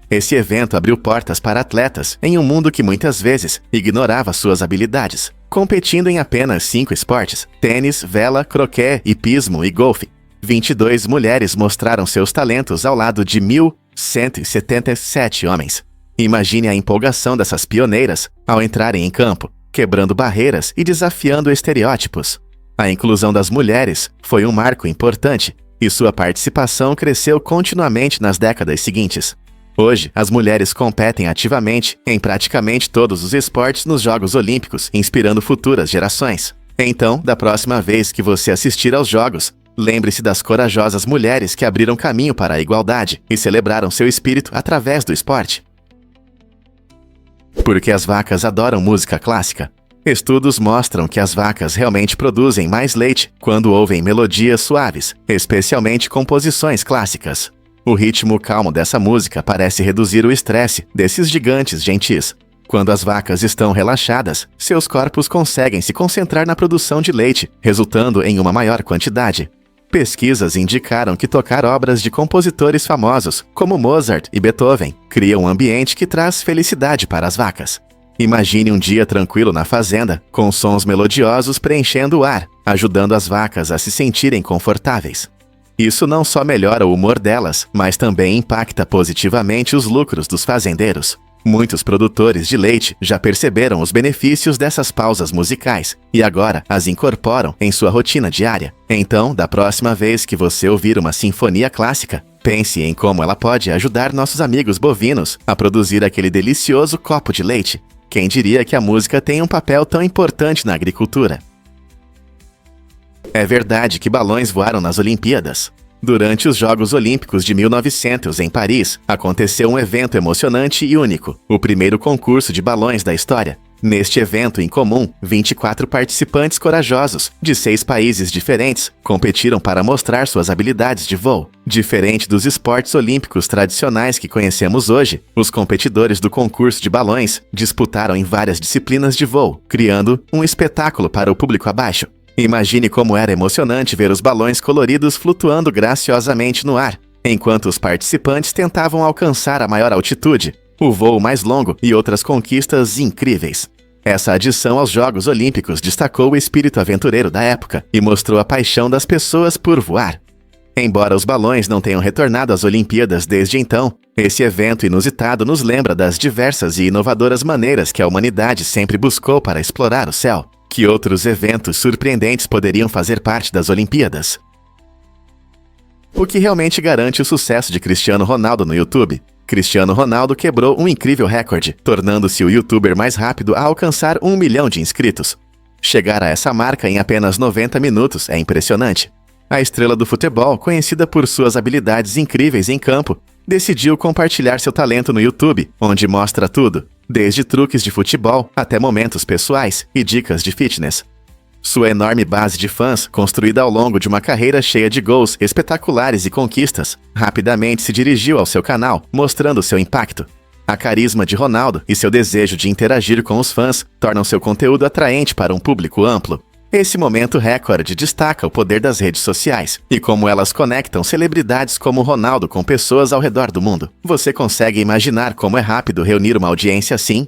[SPEAKER 1] Esse evento abriu portas para atletas em um mundo que muitas vezes ignorava suas habilidades, competindo em apenas 5 esportes: tênis, vela, croquet, hipismo e golfe. 22 mulheres mostraram seus talentos ao lado de 1.177 homens. Imagine a empolgação dessas pioneiras ao entrarem em campo, quebrando barreiras e desafiando estereótipos. A inclusão das mulheres foi um marco importante e sua participação cresceu continuamente nas décadas seguintes. Hoje, as mulheres competem ativamente em praticamente todos os esportes nos Jogos Olímpicos, inspirando futuras gerações. Então, da próxima vez que você assistir aos Jogos, lembre-se das corajosas mulheres que abriram caminho para a igualdade e celebraram seu espírito através do esporte. Porque as vacas adoram música clássica. Estudos mostram que as vacas realmente produzem mais leite quando ouvem melodias suaves, especialmente composições clássicas. O ritmo calmo dessa música parece reduzir o estresse desses gigantes gentis. Quando as vacas estão relaxadas, seus corpos conseguem se concentrar na produção de leite, resultando em uma maior quantidade. Pesquisas indicaram que tocar obras de compositores famosos, como Mozart e Beethoven, cria um ambiente que traz felicidade para as vacas. Imagine um dia tranquilo na fazenda, com sons melodiosos preenchendo o ar, ajudando as vacas a se sentirem confortáveis. Isso não só melhora o humor delas, mas também impacta positivamente os lucros dos fazendeiros. Muitos produtores de leite já perceberam os benefícios dessas pausas musicais e agora as incorporam em sua rotina diária. Então, da próxima vez que você ouvir uma sinfonia clássica, pense em como ela pode ajudar nossos amigos bovinos a produzir aquele delicioso copo de leite. Quem diria que a música tem um papel tão importante na agricultura? É verdade que balões voaram nas Olimpíadas. Durante os Jogos Olímpicos de 1900, em Paris, aconteceu um evento emocionante e único, o primeiro concurso de balões da história. Neste evento incomum, 24 participantes corajosos, de 6 países diferentes, competiram para mostrar suas habilidades de voo. Diferente dos esportes olímpicos tradicionais que conhecemos hoje, os competidores do concurso de balões disputaram em várias disciplinas de voo, criando um espetáculo para o público abaixo. Imagine como era emocionante ver os balões coloridos flutuando graciosamente no ar, enquanto os participantes tentavam alcançar a maior altitude, o voo mais longo e outras conquistas incríveis. Essa adição aos Jogos Olímpicos destacou o espírito aventureiro da época e mostrou a paixão das pessoas por voar. Embora os balões não tenham retornado às Olimpíadas desde então, esse evento inusitado nos lembra das diversas e inovadoras maneiras que a humanidade sempre buscou para explorar o céu. Que outros eventos surpreendentes poderiam fazer parte das Olimpíadas? O que realmente garante o sucesso de Cristiano Ronaldo no YouTube? Cristiano Ronaldo quebrou um incrível recorde, tornando-se o youtuber mais rápido a alcançar 1 milhão de inscritos. Chegar a essa marca em apenas 90 minutos é impressionante. A estrela do futebol, conhecida por suas habilidades incríveis em campo, decidiu compartilhar seu talento no YouTube, onde mostra tudo, desde truques de futebol até momentos pessoais e dicas de fitness. Sua enorme base de fãs, construída ao longo de uma carreira cheia de gols espetaculares e conquistas, rapidamente se dirigiu ao seu canal, mostrando seu impacto. A carisma de Ronaldo e seu desejo de interagir com os fãs tornam seu conteúdo atraente para um público amplo. Esse momento recorde destaca o poder das redes sociais e como elas conectam celebridades como Ronaldo com pessoas ao redor do mundo. Você consegue imaginar como é rápido reunir uma audiência assim?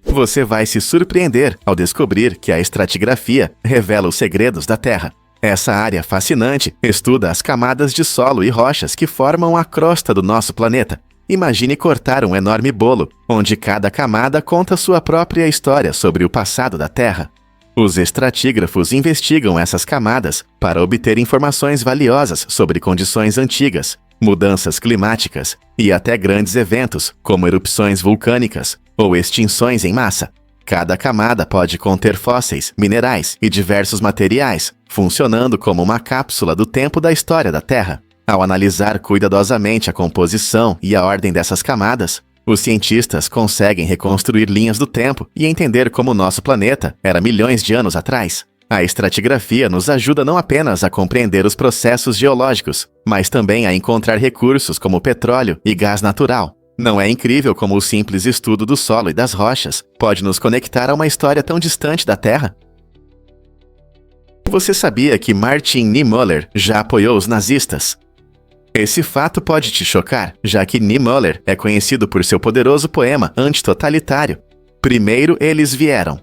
[SPEAKER 1] Você vai se surpreender ao descobrir que a estratigrafia revela os segredos da Terra. Essa área fascinante estuda as camadas de solo e rochas que formam a crosta do nosso planeta. Imagine cortar um enorme bolo, onde cada camada conta sua própria história sobre o passado da Terra. Os estratígrafos investigam essas camadas para obter informações valiosas sobre condições antigas, mudanças climáticas e até grandes eventos, como erupções vulcânicas ou extinções em massa. Cada camada pode conter fósseis, minerais e diversos materiais, funcionando como uma cápsula do tempo da história da Terra. Ao analisar cuidadosamente a composição e a ordem dessas camadas, os cientistas conseguem reconstruir linhas do tempo e entender como o nosso planeta era milhões de anos atrás. A estratigrafia nos ajuda não apenas a compreender os processos geológicos, mas também a encontrar recursos como petróleo e gás natural. Não é incrível como o simples estudo do solo e das rochas pode nos conectar a uma história tão distante da Terra? Você sabia que Martin Niemöller já apoiou os nazistas? Esse fato pode te chocar, já que Niemöller é conhecido por seu poderoso poema antitotalitário, Primeiro Eles Vieram.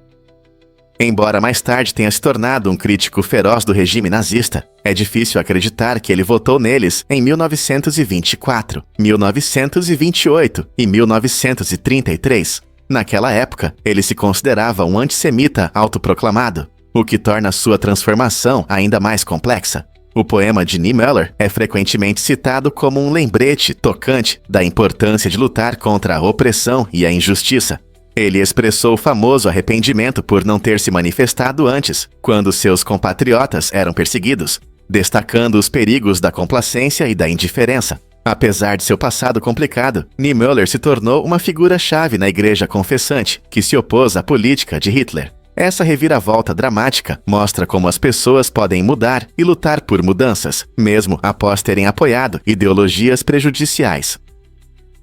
[SPEAKER 1] Embora mais tarde tenha se tornado um crítico feroz do regime nazista, é difícil acreditar que ele votou neles em 1924, 1928 e 1933. Naquela época, ele se considerava um antissemita autoproclamado, o que torna sua transformação ainda mais complexa. O poema de Niemöller é frequentemente citado como um lembrete tocante da importância de lutar contra a opressão e a injustiça. Ele expressou o famoso arrependimento por não ter se manifestado antes, quando seus compatriotas eram perseguidos, destacando os perigos da complacência e da indiferença. Apesar de seu passado complicado, Niemöller se tornou uma figura-chave na Igreja Confessante, que se opôs à política de Hitler. Essa reviravolta dramática mostra como as pessoas podem mudar e lutar por mudanças, mesmo após terem apoiado ideologias prejudiciais.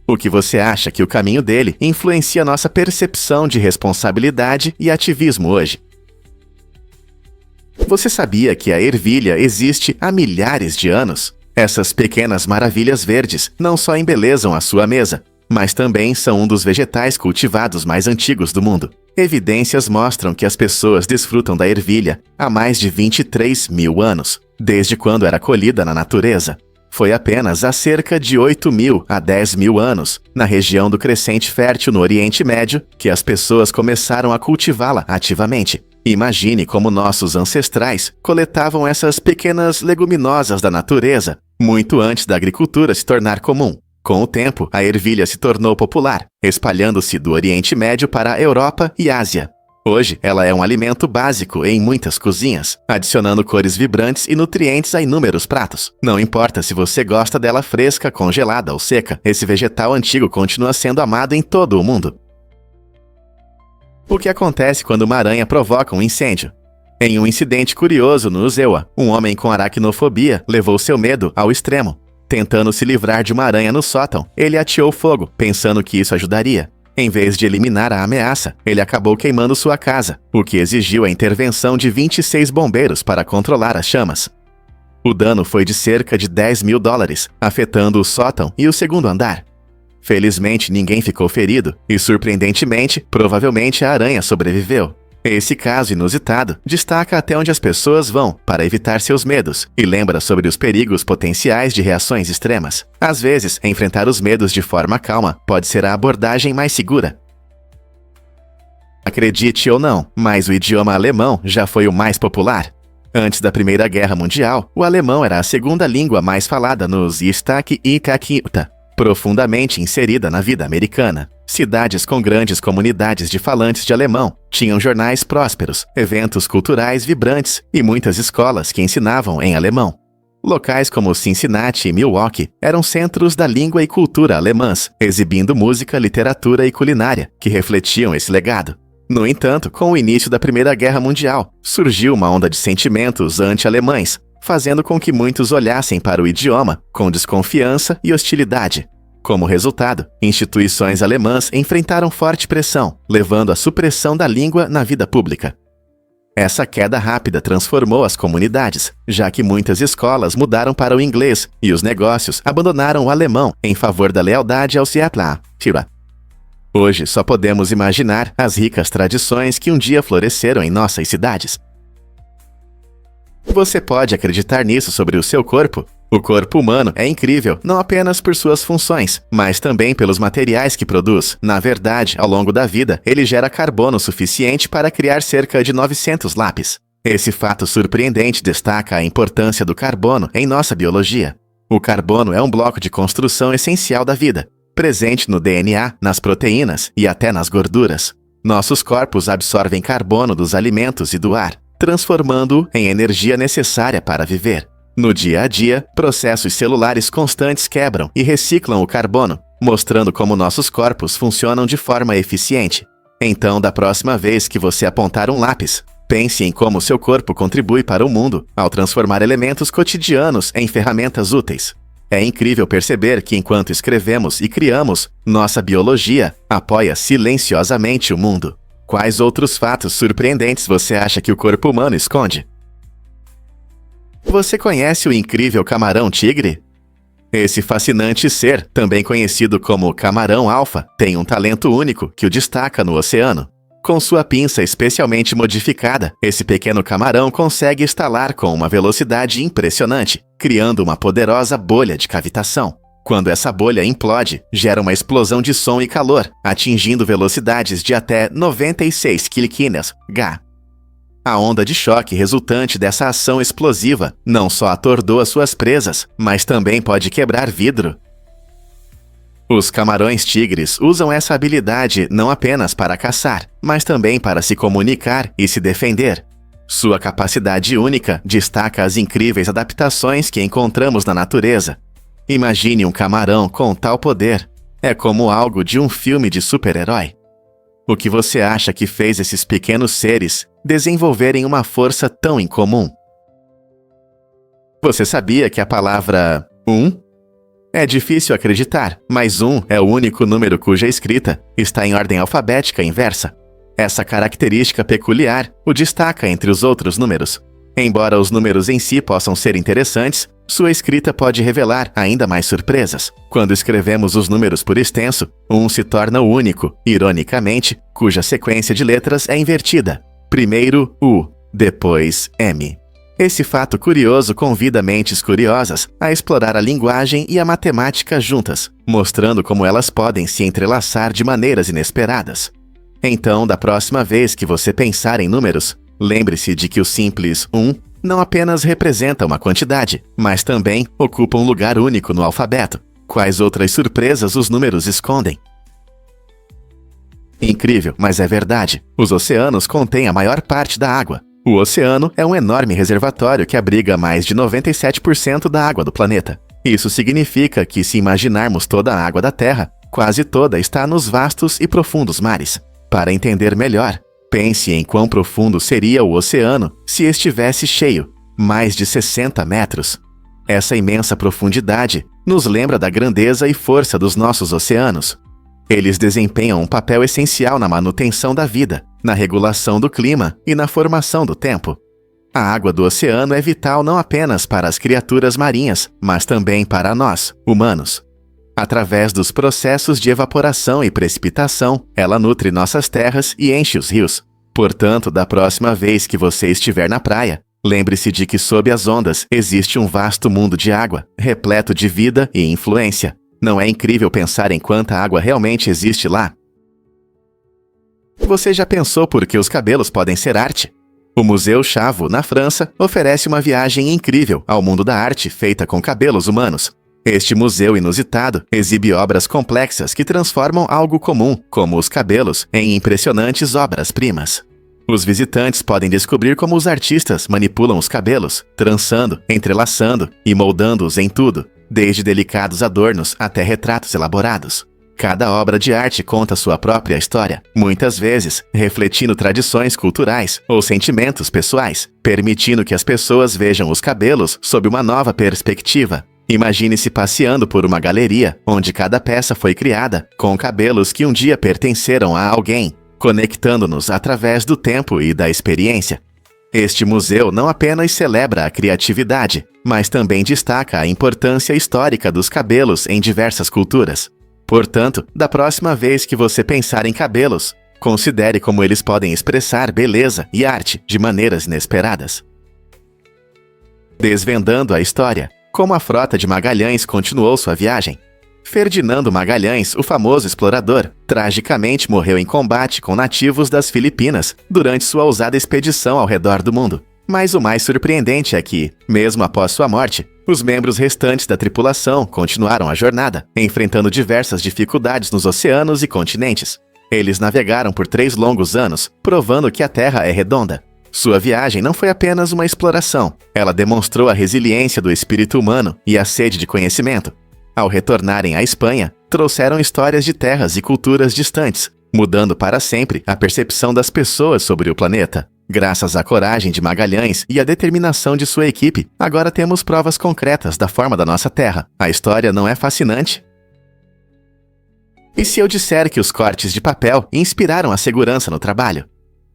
[SPEAKER 1] O que você acha que o caminho dele influencia nossa percepção de responsabilidade e ativismo hoje? Você sabia que a ervilha existe há milhares de anos? Essas pequenas maravilhas verdes não só embelezam a sua mesa, mas também são um dos vegetais cultivados mais antigos do mundo. Evidências mostram que as pessoas desfrutam da ervilha há mais de 23 mil anos. desde quando era colhida na natureza. Foi apenas há cerca de 8.000 a 10.000 anos, na região do crescente fértil no Oriente Médio, que as pessoas começaram a cultivá-la ativamente. Imagine como nossos ancestrais coletavam essas pequenas leguminosas da natureza, muito antes da agricultura se tornar comum. Com o tempo, a ervilha se tornou popular, espalhando-se do Oriente Médio para a Europa e Ásia. Hoje, ela é um alimento básico em muitas cozinhas, adicionando cores vibrantes e nutrientes a inúmeros pratos. Não importa se você gosta dela fresca, congelada ou seca, esse vegetal antigo continua sendo amado em todo o mundo. O que acontece quando uma aranha provoca um incêndio? Em um incidente curioso no Uzewa, um homem com aracnofobia levou seu medo ao extremo. Tentando se livrar de uma aranha no sótão, ele ateou fogo, pensando que isso ajudaria. Em vez de eliminar a ameaça, ele acabou queimando sua casa, o que exigiu a intervenção de 26 bombeiros para controlar as chamas. O dano foi de cerca de $10.000, afetando o sótão e o segundo andar. Felizmente, ninguém ficou ferido e, surpreendentemente, provavelmente a aranha sobreviveu. Esse caso inusitado destaca até onde as pessoas vão para evitar seus medos e lembra sobre os perigos potenciais de reações extremas. Às vezes, enfrentar os medos de forma calma pode ser a abordagem mais segura. Acredite ou não, mas o idioma alemão já foi o mais popular. Antes da Primeira Guerra Mundial, o alemão era a segunda língua mais falada nos Staaten e Kakita, profundamente inserida na vida americana. Cidades com grandes comunidades de falantes de alemão tinham jornais prósperos, eventos culturais vibrantes e muitas escolas que ensinavam em alemão. Locais como Cincinnati e Milwaukee eram centros da língua e cultura alemãs, exibindo música, literatura e culinária que refletiam esse legado. No entanto, com o início da Primeira Guerra Mundial, surgiu uma onda de sentimentos anti-alemães, fazendo com que muitos olhassem para o idioma com desconfiança e hostilidade. Como resultado, instituições alemãs enfrentaram forte pressão, levando à supressão da língua na vida pública. Essa queda rápida transformou as comunidades, já que muitas escolas mudaram para o inglês e os negócios abandonaram o alemão em favor da lealdade ao Seattle. Hoje só podemos imaginar as ricas tradições que um dia floresceram em nossas cidades. Você pode acreditar nisso sobre o seu corpo? O corpo humano é incrível não apenas por suas funções, mas também pelos materiais que produz. Na verdade, ao longo da vida, ele gera carbono suficiente para criar cerca de 900 lápis. Esse fato surpreendente destaca a importância do carbono em nossa biologia. O carbono é um bloco de construção essencial da vida, presente no DNA, nas proteínas e até nas gorduras. Nossos corpos absorvem carbono dos alimentos e do ar, transformando-o em energia necessária para viver. No dia a dia, processos celulares constantes quebram e reciclam o carbono, mostrando como nossos corpos funcionam de forma eficiente. Então, da próxima vez que você apontar um lápis, pense em como seu corpo contribui para o mundo ao transformar elementos cotidianos em ferramentas úteis. É incrível perceber que enquanto escrevemos e criamos, nossa biologia apoia silenciosamente o mundo. Quais outros fatos surpreendentes você acha que o corpo humano esconde? Você conhece o incrível camarão-tigre? Esse fascinante ser, também conhecido como camarão-alfa, tem um talento único que o destaca no oceano. Com sua pinça especialmente modificada, esse pequeno camarão consegue estalar com uma velocidade impressionante, criando uma poderosa bolha de cavitação. Quando essa bolha implode, gera uma explosão de som e calor, atingindo velocidades de até 96 km/h. A onda de choque resultante dessa ação explosiva não só atordoa suas presas, mas também pode quebrar vidro. Os camarões-tigres usam essa habilidade não apenas para caçar, mas também para se comunicar e se defender. Sua capacidade única destaca as incríveis adaptações que encontramos na natureza. Imagine um camarão com tal poder. É como algo de um filme de super-herói. O que você acha que fez esses pequenos seres desenvolverem uma força tão incomum? Você sabia que a palavra é difícil acreditar, mas 1 é o único número cuja escrita está em ordem alfabética inversa. Essa característica peculiar o destaca entre os outros números. Embora os números em si possam ser interessantes, sua escrita pode revelar ainda mais surpresas. Quando escrevemos os números por extenso, 1 se torna o único, ironicamente, cuja sequência de letras é invertida. Primeiro U, depois M. Esse fato curioso convida mentes curiosas a explorar a linguagem e a matemática juntas, mostrando como elas podem se entrelaçar de maneiras inesperadas. Então, da próxima vez que você pensar em números, lembre-se de que o simples 1 não apenas representa uma quantidade, mas também ocupa um lugar único no alfabeto. Quais outras surpresas os números escondem? Incrível, mas é verdade. Os oceanos contêm a maior parte da água. O oceano é um enorme reservatório que abriga mais de 97% da água do planeta. Isso significa que, se imaginarmos toda a água da Terra, quase toda está nos vastos e profundos mares. Para entender melhor, pense em quão profundo seria o oceano se estivesse cheio, mais de 60 metros. Essa imensa profundidade nos lembra da grandeza e força dos nossos oceanos. Eles desempenham um papel essencial na manutenção da vida, na regulação do clima e na formação do tempo. A água do oceano é vital não apenas para as criaturas marinhas, mas também para nós, humanos. Através dos processos de evaporação e precipitação, ela nutre nossas terras e enche os rios. Portanto, da próxima vez que você estiver na praia, lembre-se de que sob as ondas existe um vasto mundo de água, repleto de vida e influência. Não é incrível pensar em quanta água realmente existe lá? Você já pensou por que os cabelos podem ser arte? O Museu Chavo, na França, oferece uma viagem incrível ao mundo da arte feita com cabelos humanos. Este museu inusitado exibe obras complexas que transformam algo comum, como os cabelos, em impressionantes obras-primas. Os visitantes podem descobrir como os artistas manipulam os cabelos, trançando, entrelaçando e moldando-os em tudo, desde delicados adornos até retratos elaborados. Cada obra de arte conta sua própria história, muitas vezes refletindo tradições culturais ou sentimentos pessoais, permitindo que as pessoas vejam os cabelos sob uma nova perspectiva. Imagine-se passeando por uma galeria, onde cada peça foi criada com cabelos que um dia pertenceram a alguém, conectando-nos através do tempo e da experiência. Este museu não apenas celebra a criatividade, mas também destaca a importância histórica dos cabelos em diversas culturas. Portanto, da próxima vez que você pensar em cabelos, considere como eles podem expressar beleza e arte de maneiras inesperadas. Desvendando a história, como a frota de Magalhães continuou sua viagem. Ferdinando Magalhães, o famoso explorador, tragicamente morreu em combate com nativos das Filipinas durante sua ousada expedição ao redor do mundo. Mas o mais surpreendente é que, mesmo após sua morte, os membros restantes da tripulação continuaram a jornada, enfrentando diversas dificuldades nos oceanos e continentes. Eles navegaram por 3 longos anos, provando que a Terra é redonda. Sua viagem não foi apenas uma exploração, ela demonstrou a resiliência do espírito humano e a sede de conhecimento. Ao retornarem à Espanha, trouxeram histórias de terras e culturas distantes, mudando para sempre a percepção das pessoas sobre o planeta. Graças à coragem de Magalhães e à determinação de sua equipe, agora temos provas concretas da forma da nossa Terra. A história não é fascinante? E se eu disser que os cortes de papel inspiraram a segurança no trabalho?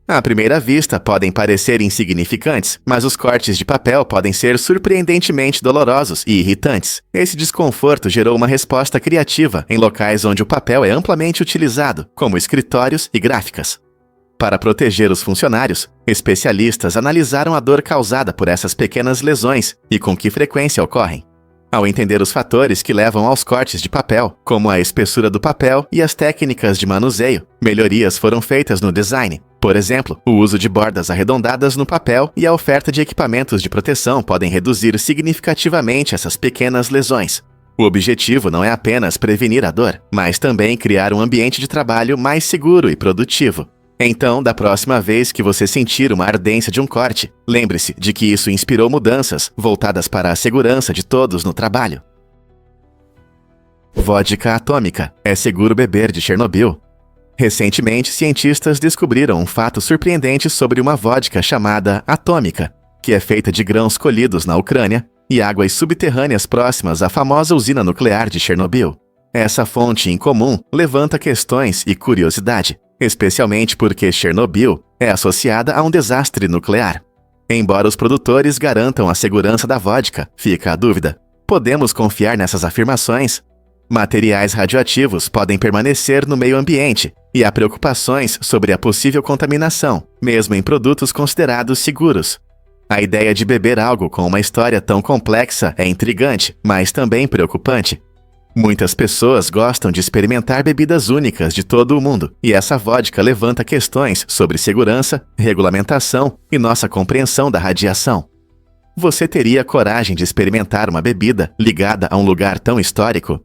[SPEAKER 1] À primeira vista, podem parecer insignificantes, mas os cortes de papel podem ser surpreendentemente dolorosos e irritantes. Esse desconforto gerou uma resposta criativa em locais onde o papel é amplamente utilizado, como escritórios e gráficas. Para proteger os funcionários, especialistas analisaram a dor causada por essas pequenas lesões e com que frequência ocorrem. Ao entender os fatores que levam aos cortes de papel, como a espessura do papel e as técnicas de manuseio, melhorias foram feitas no design. Por exemplo, o uso de bordas arredondadas no papel e a oferta de equipamentos de proteção podem reduzir significativamente essas pequenas lesões. O objetivo não é apenas prevenir a dor, mas também criar um ambiente de trabalho mais seguro e produtivo. Então, da próxima vez que você sentir uma ardência de um corte, lembre-se de que isso inspirou mudanças voltadas para a segurança de todos no trabalho. Vodka atômica. É seguro beber de Chernobyl? Recentemente, cientistas descobriram um fato surpreendente sobre uma vodka chamada atômica, que é feita de grãos colhidos na Ucrânia e águas subterrâneas próximas à famosa usina nuclear de Chernobyl. Essa fonte incomum levanta questões e curiosidade, especialmente porque Chernobyl é associada a um desastre nuclear. Embora os produtores garantam a segurança da vodka, fica a dúvida: podemos confiar nessas afirmações? Materiais radioativos podem permanecer no meio ambiente e há preocupações sobre a possível contaminação, mesmo em produtos considerados seguros. A ideia de beber algo com uma história tão complexa é intrigante, mas também preocupante. Muitas pessoas gostam de experimentar bebidas únicas de todo o mundo, e essa vodka levanta questões sobre segurança, regulamentação e nossa compreensão da radiação. Você teria coragem de experimentar uma bebida ligada a um lugar tão histórico?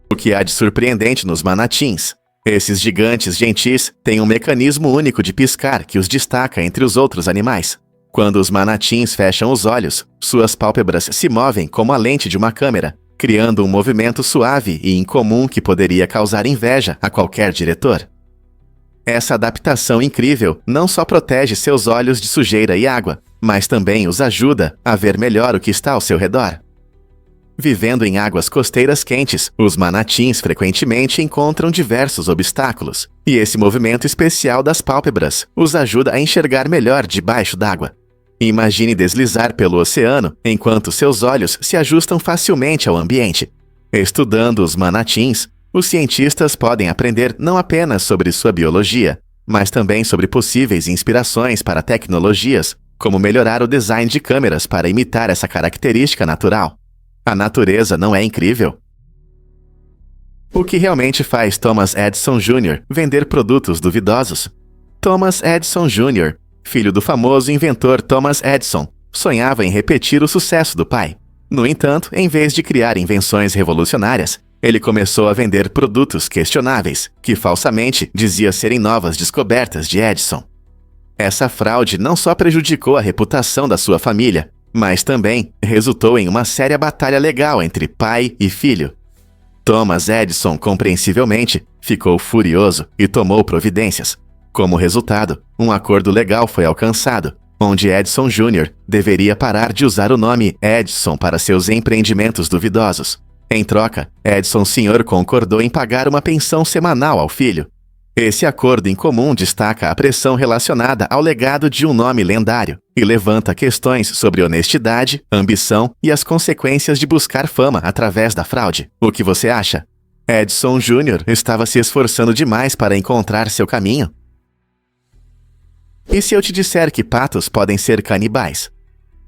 [SPEAKER 1] O que há de surpreendente nos manatins? Esses gigantes gentis têm um mecanismo único de piscar que os destaca entre os outros animais. Quando os manatins fecham os olhos, suas pálpebras se movem como a lente de uma câmera, criando um movimento suave e incomum que poderia causar inveja a qualquer diretor. Essa adaptação incrível não só protege seus olhos de sujeira e água, mas também os ajuda a ver melhor o que está ao seu redor. Vivendo em águas costeiras quentes, os manatins frequentemente encontram diversos obstáculos, e esse movimento especial das pálpebras os ajuda a enxergar melhor debaixo d'água. Imagine deslizar pelo oceano enquanto seus olhos se ajustam facilmente ao ambiente. Estudando os manatins, os cientistas podem aprender não apenas sobre sua biologia, mas também sobre possíveis inspirações para tecnologias, como melhorar o design de câmeras para imitar essa característica natural. A natureza não é incrível? O que realmente faz Thomas Edison Jr. vender produtos duvidosos? Thomas Edison Jr., filho do famoso inventor Thomas Edison, sonhava em repetir o sucesso do pai. No entanto, em vez de criar invenções revolucionárias, ele começou a vender produtos questionáveis, que falsamente dizia serem novas descobertas de Edison. Essa fraude não só prejudicou a reputação da sua família, mas também resultou em uma séria batalha legal entre pai e filho. Thomas Edison, compreensivelmente, ficou furioso e tomou providências. Como resultado, um acordo legal foi alcançado, onde Edison Jr. deveria parar de usar o nome Edison para seus empreendimentos duvidosos. Em troca, Edison Sr. concordou em pagar uma pensão semanal ao filho. Esse acordo em comum destaca a pressão relacionada ao legado de um nome lendário e levanta questões sobre honestidade, ambição e as consequências de buscar fama através da fraude. O que você acha? Edison Jr. estava se esforçando demais para encontrar seu caminho? E se eu te disser que patos podem ser canibais?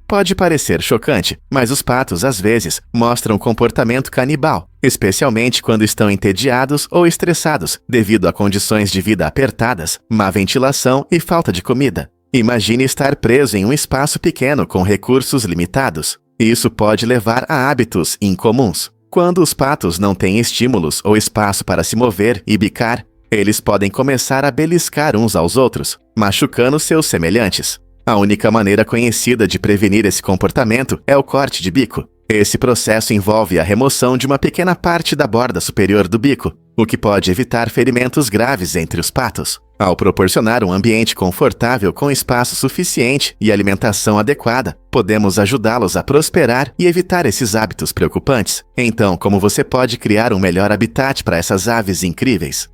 [SPEAKER 1] Pode parecer chocante, mas os patos às vezes mostram comportamento canibal, especialmente quando estão entediados ou estressados devido a condições de vida apertadas, má ventilação e falta de comida. Imagine estar preso em um espaço pequeno com recursos limitados. Isso pode levar a hábitos incomuns. Quando os patos não têm estímulos ou espaço para se mover e bicar, eles podem começar a beliscar uns aos outros, machucando seus semelhantes. A única maneira conhecida de prevenir esse comportamento é o corte de bico. Esse processo envolve a remoção de uma pequena parte da borda superior do bico, o que pode evitar ferimentos graves entre os patos. Ao proporcionar um ambiente confortável com espaço suficiente e alimentação adequada, podemos ajudá-los a prosperar e evitar esses hábitos preocupantes. Então, como você pode criar um melhor habitat para essas aves incríveis?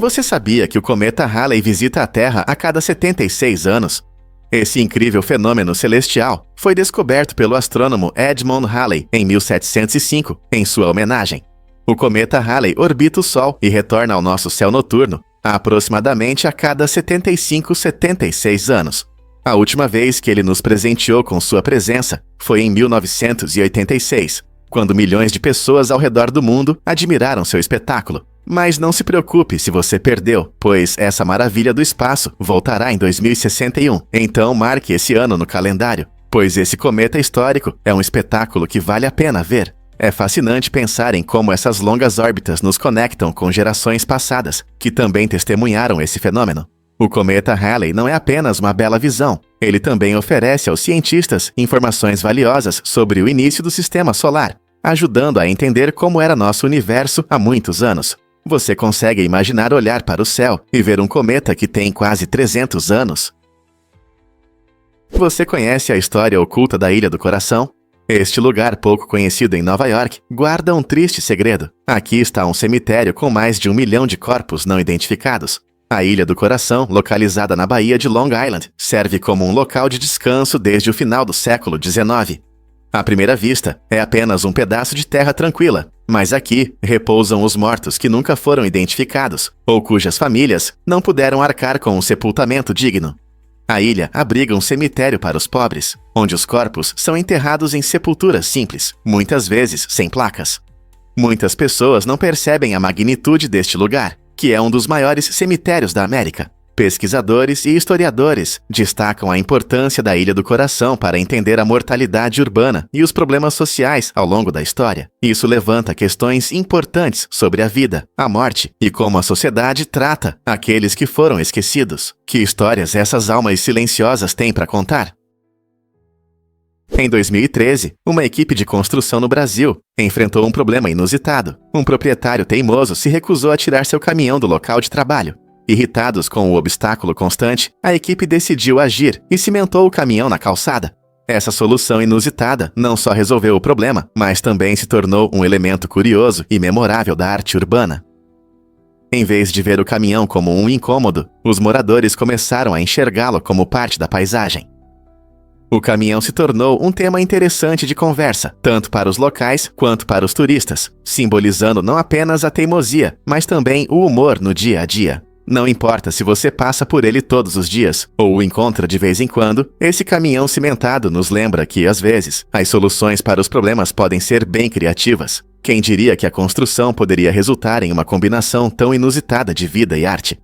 [SPEAKER 1] Você sabia que o cometa Halley visita a Terra a cada 76 anos? Esse incrível fenômeno celestial foi descoberto pelo astrônomo Edmund Halley em 1705, em sua homenagem. O cometa Halley orbita o Sol e retorna ao nosso céu noturno aproximadamente a cada 76 anos. A última vez que ele nos presenteou com sua presença foi em 1986, quando milhões de pessoas ao redor do mundo admiraram seu espetáculo. Mas não se preocupe se você perdeu, pois essa maravilha do espaço voltará em 2061. Então marque esse ano no calendário, pois esse cometa histórico é um espetáculo que vale a pena ver. É fascinante pensar em como essas longas órbitas nos conectam com gerações passadas, que também testemunharam esse fenômeno. O cometa Halley não é apenas uma bela visão, ele também oferece aos cientistas informações valiosas sobre o início do sistema solar, ajudando a entender como era nosso universo há muitos anos. Você consegue imaginar olhar para o céu e ver um cometa que tem quase 300 anos? Você conhece a história oculta da Ilha do Coração? Este lugar pouco conhecido em Nova York guarda um triste segredo. Aqui está um cemitério com mais de 1 milhão de corpos não identificados. A Ilha do Coração, localizada na Baía de Long Island, serve como um local de descanso desde o final do século XIX. À primeira vista, é apenas um pedaço de terra tranquila, mas aqui repousam os mortos que nunca foram identificados, ou cujas famílias não puderam arcar com um sepultamento digno. A ilha abriga um cemitério para os pobres, onde os corpos são enterrados em sepulturas simples, muitas vezes sem placas. Muitas pessoas não percebem a magnitude deste lugar, que é um dos maiores cemitérios da América. Pesquisadores e historiadores destacam a importância da Ilha do Coração para entender a mortalidade urbana e os problemas sociais ao longo da história. Isso levanta questões importantes sobre a vida, a morte e como a sociedade trata aqueles que foram esquecidos. Que histórias essas almas silenciosas têm para contar? Em 2013, uma equipe de construção no Brasil enfrentou um problema inusitado. Um proprietário teimoso se recusou a tirar seu caminhão do local de trabalho. Irritados com o obstáculo constante, a equipe decidiu agir e cimentou o caminhão na calçada. Essa solução inusitada não só resolveu o problema, mas também se tornou um elemento curioso e memorável da arte urbana. Em vez de ver o caminhão como um incômodo, os moradores começaram a enxergá-lo como parte da paisagem. O caminhão se tornou um tema interessante de conversa, tanto para os locais quanto para os turistas, simbolizando não apenas a teimosia, mas também o humor no dia a dia. Não importa se você passa por ele todos os dias, ou o encontra de vez em quando, esse caminhão cimentado nos lembra que, às vezes, as soluções para os problemas podem ser bem criativas. Quem diria que a construção poderia resultar em uma combinação tão inusitada de vida e arte?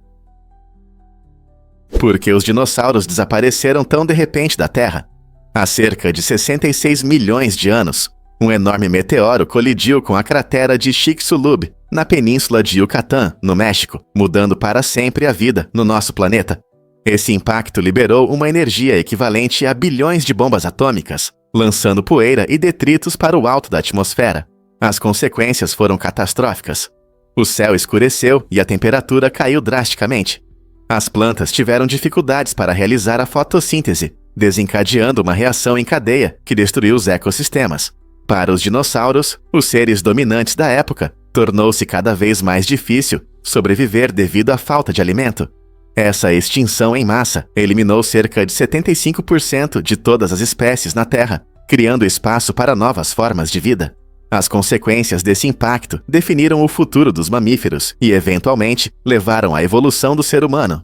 [SPEAKER 1] Por que os dinossauros desapareceram tão de repente da Terra? Há cerca de 66 milhões de anos, um enorme meteoro colidiu com a cratera de Chicxulub, na península de Yucatán, no México, mudando para sempre a vida no nosso planeta. Esse impacto liberou uma energia equivalente a bilhões de bombas atômicas, lançando poeira e detritos para o alto da atmosfera. As consequências foram catastróficas. O céu escureceu e a temperatura caiu drasticamente. As plantas tiveram dificuldades para realizar a fotossíntese, desencadeando uma reação em cadeia que destruiu os ecossistemas. Para os dinossauros, os seres dominantes da época, tornou-se cada vez mais difícil sobreviver devido à falta de alimento. Essa extinção em massa eliminou cerca de 75% de todas as espécies na Terra, criando espaço para novas formas de vida. As consequências desse impacto definiram o futuro dos mamíferos e, eventualmente, levaram à evolução do ser humano.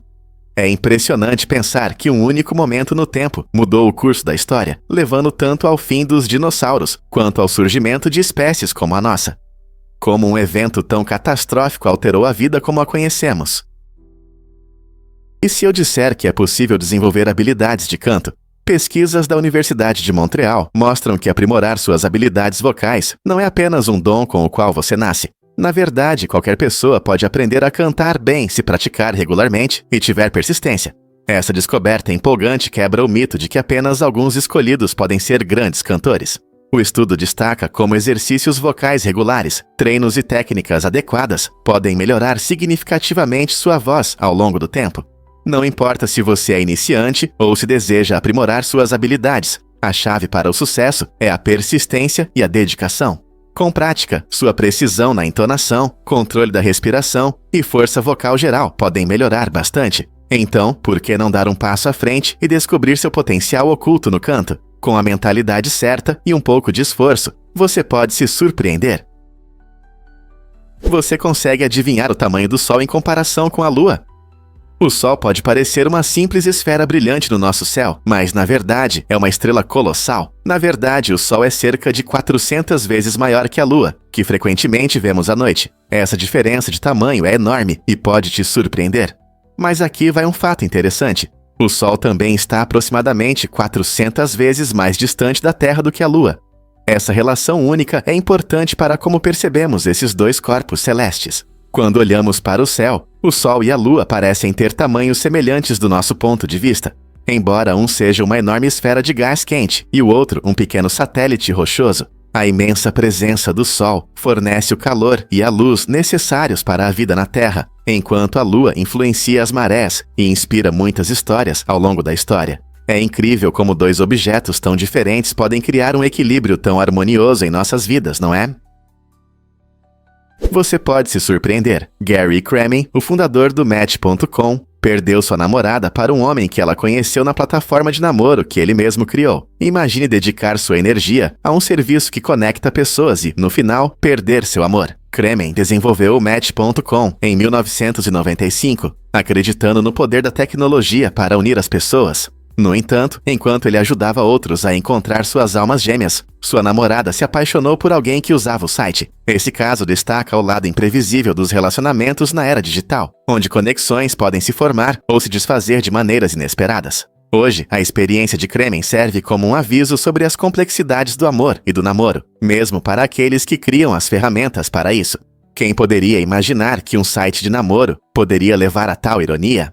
[SPEAKER 1] É impressionante pensar que um único momento no tempo mudou o curso da história, levando tanto ao fim dos dinossauros quanto ao surgimento de espécies como a nossa. Como um evento tão catastrófico alterou a vida como a conhecemos? E se eu disser que é possível desenvolver habilidades de canto? Pesquisas da Universidade de Montreal mostram que aprimorar suas habilidades vocais não é apenas um dom com o qual você nasce. Na verdade, qualquer pessoa pode aprender a cantar bem se praticar regularmente e tiver persistência. Essa descoberta empolgante quebra o mito de que apenas alguns escolhidos podem ser grandes cantores. O estudo destaca como exercícios vocais regulares, treinos e técnicas adequadas podem melhorar significativamente sua voz ao longo do tempo. Não importa se você é iniciante ou se deseja aprimorar suas habilidades, a chave para o sucesso é a persistência e a dedicação. Com prática, sua precisão na entonação, controle da respiração e força vocal geral podem melhorar bastante. Então, por que não dar um passo à frente e descobrir seu potencial oculto no canto? Com a mentalidade certa e um pouco de esforço, você pode se surpreender. Você consegue adivinhar o tamanho do Sol em comparação com a Lua? O Sol pode parecer uma simples esfera brilhante no nosso céu, mas na verdade é uma estrela colossal. Na verdade, o Sol é cerca de 400 vezes maior que a Lua, que frequentemente vemos à noite. Essa diferença de tamanho é enorme e pode te surpreender. Mas aqui vai um fato interessante. O Sol também está aproximadamente 400 vezes mais distante da Terra do que a Lua. Essa relação única é importante para como percebemos esses dois corpos celestes. Quando olhamos para o céu, o Sol e a Lua parecem ter tamanhos semelhantes do nosso ponto de vista, embora um seja uma enorme esfera de gás quente e o outro um pequeno satélite rochoso. A imensa presença do Sol fornece o calor e a luz necessários para a vida na Terra, enquanto a Lua influencia as marés e inspira muitas histórias ao longo da história. É incrível como dois objetos tão diferentes podem criar um equilíbrio tão harmonioso em nossas vidas, não é? Você pode se surpreender. Gary Kremen, o fundador do Match.com, Perdeu sua namorada para um homem que ela conheceu na plataforma de namoro que ele mesmo criou. Imagine dedicar sua energia a um serviço que conecta pessoas e, no final, perder seu amor. Kremen desenvolveu o Match.com em 1995, acreditando no poder da tecnologia para unir as pessoas. No entanto, enquanto ele ajudava outros a encontrar suas almas gêmeas, sua namorada se apaixonou por alguém que usava o site. Esse caso destaca o lado imprevisível dos relacionamentos na era digital, onde conexões podem se formar ou se desfazer de maneiras inesperadas. Hoje, a experiência de Kremen serve como um aviso sobre as complexidades do amor e do namoro, mesmo para aqueles que criam as ferramentas para isso. Quem poderia imaginar que um site de namoro poderia levar a tal ironia?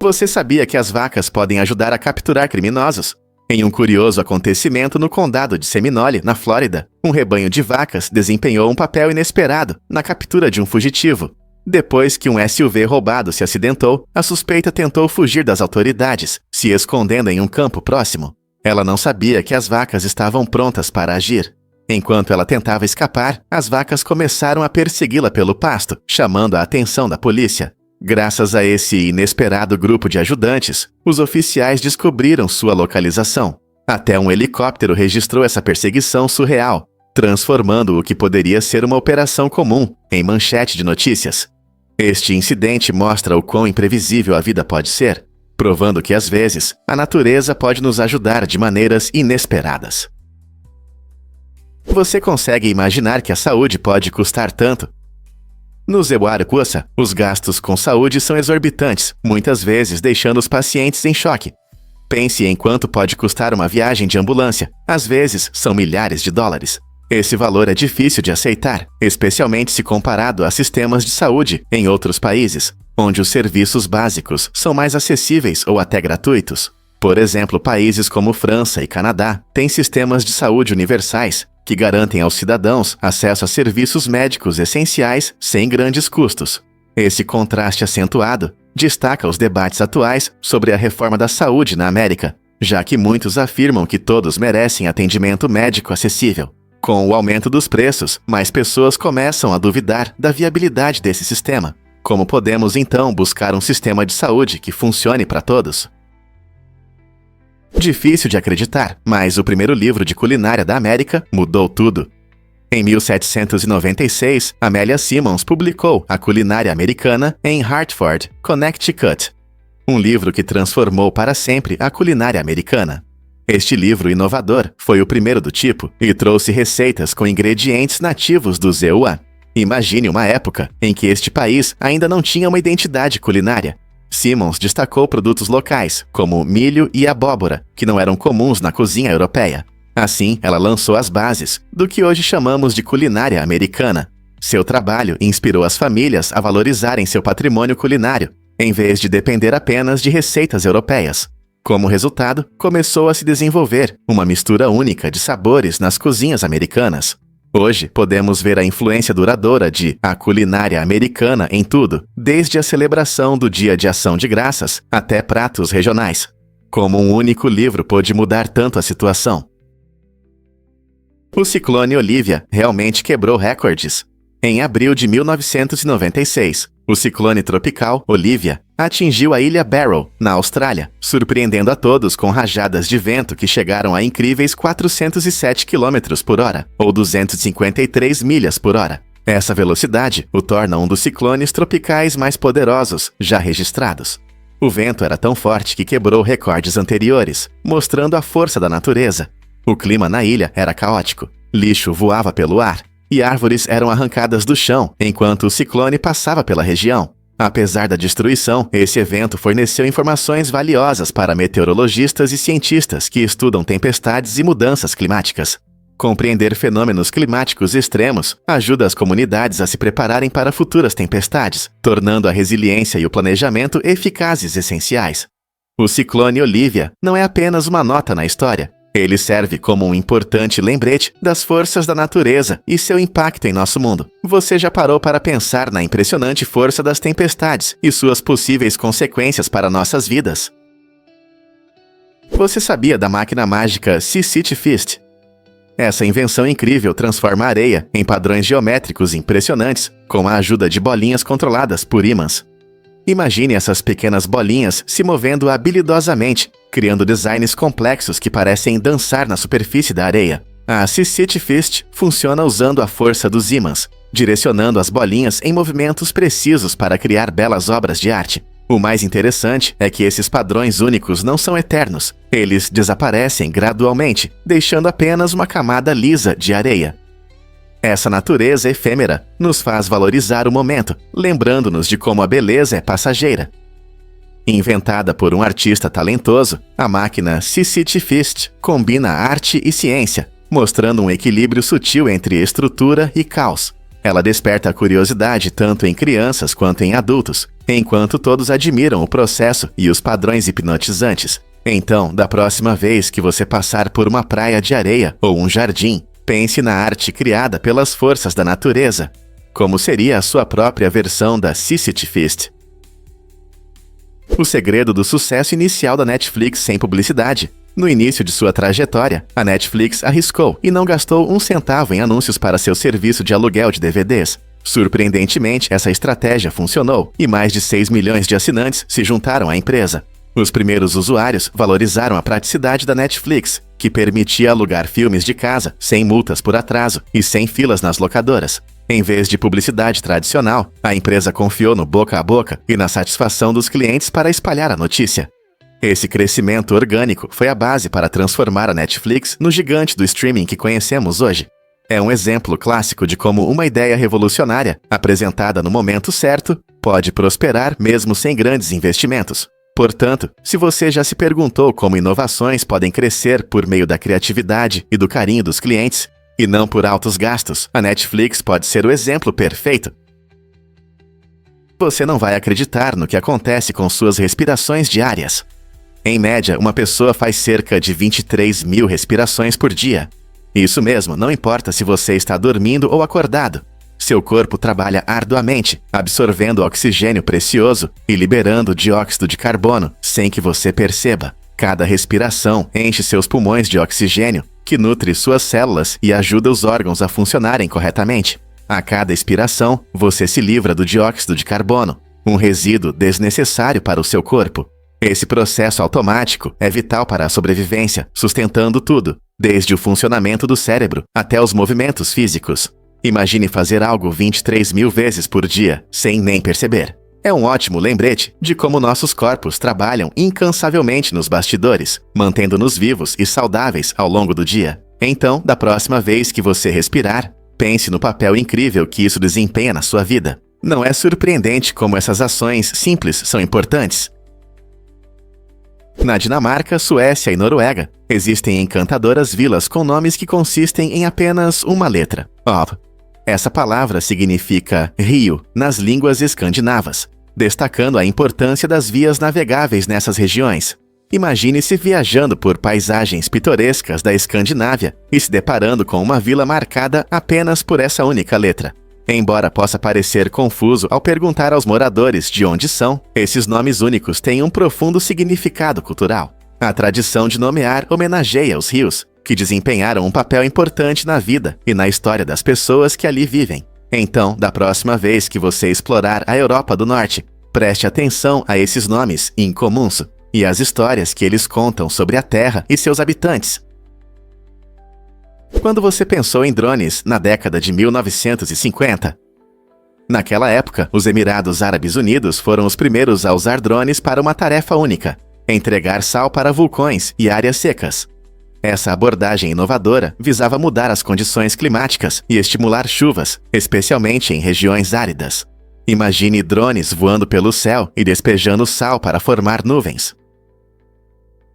[SPEAKER 1] Você sabia que as vacas podem ajudar a capturar criminosos? Em um curioso acontecimento no condado de Seminole, na Flórida, um rebanho de vacas desempenhou um papel inesperado na captura de um fugitivo. Depois que um SUV roubado se acidentou, a suspeita tentou fugir das autoridades, se escondendo em um campo próximo. Ela não sabia que as vacas estavam prontas para agir. Enquanto ela tentava escapar, as vacas começaram a persegui-la pelo pasto, chamando a atenção da polícia. Graças a esse inesperado grupo de ajudantes, os oficiais descobriram sua localização. Até um helicóptero registrou essa perseguição surreal, transformando o que poderia ser uma operação comum em manchete de notícias. Este incidente mostra o quão imprevisível a vida pode ser, provando que às vezes a natureza pode nos ajudar de maneiras inesperadas. Você consegue imaginar que a saúde pode custar tanto? No Zewarukusa, os gastos com saúde são exorbitantes, muitas vezes deixando os pacientes em choque. Pense em quanto pode custar uma viagem de ambulância, às vezes são milhares de dólares. Esse valor é difícil de aceitar, especialmente se comparado a sistemas de saúde em outros países, onde os serviços básicos são mais acessíveis ou até gratuitos. Por exemplo, países como França e Canadá têm sistemas de saúde universais, que garantem aos cidadãos acesso a serviços médicos essenciais sem grandes custos. Esse contraste acentuado destaca os debates atuais sobre a reforma da saúde na América, já que muitos afirmam que todos merecem atendimento médico acessível. Com o aumento dos preços, mais pessoas começam a duvidar da viabilidade desse sistema. Como podemos então buscar um sistema de saúde que funcione para todos? Difícil de acreditar, mas o primeiro livro de culinária da América mudou tudo. Em 1796, Amelia Simmons publicou A Culinária Americana em Hartford, Connecticut, um livro que transformou para sempre a culinária americana. Este livro inovador foi o primeiro do tipo e trouxe receitas com ingredientes nativos do ZEUA. Imagine uma época em que este país ainda não tinha uma identidade culinária. Simmons destacou produtos locais, como milho e abóbora, que não eram comuns na cozinha europeia. Assim, ela lançou as bases do que hoje chamamos de culinária americana. Seu trabalho inspirou as famílias a valorizarem seu patrimônio culinário, em vez de depender apenas de receitas europeias. Como resultado, começou a se desenvolver uma mistura única de sabores nas cozinhas americanas. Hoje, podemos ver a influência duradoura de A Culinária Americana em tudo, desde a celebração do Dia de Ação de Graças até pratos regionais. Como um único livro pôde mudar tanto a situação? O ciclone Olivia realmente quebrou recordes. Em abril de 1996, o ciclone tropical Olivia atingiu a ilha Barrow, na Austrália, surpreendendo a todos com rajadas de vento que chegaram a incríveis 407 km por hora, ou 253 milhas por hora. Essa velocidade o torna um dos ciclones tropicais mais poderosos já registrados. O vento era tão forte que quebrou recordes anteriores, mostrando a força da natureza. O clima na ilha era caótico, lixo voava pelo ar, e árvores eram arrancadas do chão enquanto o ciclone passava pela região. Apesar da destruição, esse evento forneceu informações valiosas para meteorologistas e cientistas que estudam tempestades e mudanças climáticas. Compreender fenômenos climáticos extremos ajuda as comunidades a se prepararem para futuras tempestades, tornando a resiliência e o planejamento eficazes essenciais. O ciclone Olivia não é apenas uma nota na história. Ele serve como um importante lembrete das forças da natureza e seu impacto em nosso mundo. Você já parou para pensar na impressionante força das tempestades e suas possíveis consequências para nossas vidas? Você sabia da máquina mágica City Fist? Essa invenção incrível transforma a areia em padrões geométricos impressionantes com a ajuda de bolinhas controladas por ímãs. Imagine essas pequenas bolinhas se movendo habilidosamente, criando designs complexos que parecem dançar na superfície da areia. A Syzygy Fist funciona usando a força dos ímãs, direcionando as bolinhas em movimentos precisos para criar belas obras de arte. O mais interessante é que esses padrões únicos não são eternos. Eles desaparecem gradualmente, deixando apenas uma camada lisa de areia. Essa natureza efêmera nos faz valorizar o momento, lembrando-nos de como a beleza é passageira. Inventada por um artista talentoso, a máquina Syzygy Fist combina arte e ciência, mostrando um equilíbrio sutil entre estrutura e caos. Ela desperta a curiosidade tanto em crianças quanto em adultos, enquanto todos admiram o processo e os padrões hipnotizantes. Então, da próxima vez que você passar por uma praia de areia ou um jardim, pense na arte criada pelas forças da natureza. Como seria a sua própria versão da Syzygy Fist? O segredo do sucesso inicial da Netflix sem publicidade. No início de sua trajetória, a Netflix arriscou e não gastou um centavo em anúncios para seu serviço de aluguel de DVDs. Surpreendentemente, essa estratégia funcionou e mais de 6 milhões de assinantes se juntaram à empresa. Os primeiros usuários valorizaram a praticidade da Netflix, que permitia alugar filmes de casa sem multas por atraso e sem filas nas locadoras. Em vez de publicidade tradicional, a empresa confiou no boca a boca e na satisfação dos clientes para espalhar a notícia. Esse crescimento orgânico foi a base para transformar a Netflix no gigante do streaming que conhecemos hoje. É um exemplo clássico de como uma ideia revolucionária, apresentada no momento certo, pode prosperar mesmo sem grandes investimentos. Portanto, se você já se perguntou como inovações podem crescer por meio da criatividade e do carinho dos clientes, e não por altos gastos, a Netflix pode ser o exemplo perfeito. Você não vai acreditar no que acontece com suas respirações diárias. Em média, uma pessoa faz cerca de 23 mil respirações por dia. Isso mesmo, não importa se você está dormindo ou acordado. Seu corpo trabalha arduamente, absorvendo oxigênio precioso e liberando dióxido de carbono sem que você perceba. Cada respiração enche seus pulmões de oxigênio, que nutre suas células e ajuda os órgãos a funcionarem corretamente. A cada expiração, você se livra do dióxido de carbono, um resíduo desnecessário para o seu corpo. Esse processo automático é vital para a sobrevivência, sustentando tudo, desde o funcionamento do cérebro até os movimentos físicos. Imagine fazer algo 23 mil vezes por dia, sem nem perceber. É um ótimo lembrete de como nossos corpos trabalham incansavelmente nos bastidores, mantendo-nos vivos e saudáveis ao longo do dia. Então, da próxima vez que você respirar, pense no papel incrível que isso desempenha na sua vida. Não é surpreendente como essas ações simples são importantes? Na Dinamarca, Suécia e Noruega, existem encantadoras vilas com nomes que consistem em apenas uma letra, Ob. Essa palavra significa rio nas línguas escandinavas, destacando a importância das vias navegáveis nessas regiões. Imagine-se viajando por paisagens pitorescas da Escandinávia e se deparando com uma vila marcada apenas por essa única letra. Embora possa parecer confuso ao perguntar aos moradores de onde são, esses nomes únicos têm um profundo significado cultural. A tradição de nomear homenageia os rios, que desempenharam um papel importante na vida e na história das pessoas que ali vivem. Então, da próxima vez que você explorar a Europa do Norte, preste atenção a esses nomes incomuns e às histórias que eles contam sobre a Terra e seus habitantes. Quando você pensou em drones na década de 1950? Naquela época, os Emirados Árabes Unidos foram os primeiros a usar drones para uma tarefa única: entregar sal para vulcões e áreas secas. Essa abordagem inovadora visava mudar as condições climáticas e estimular chuvas, especialmente em regiões áridas. Imagine drones voando pelo céu e despejando sal para formar nuvens.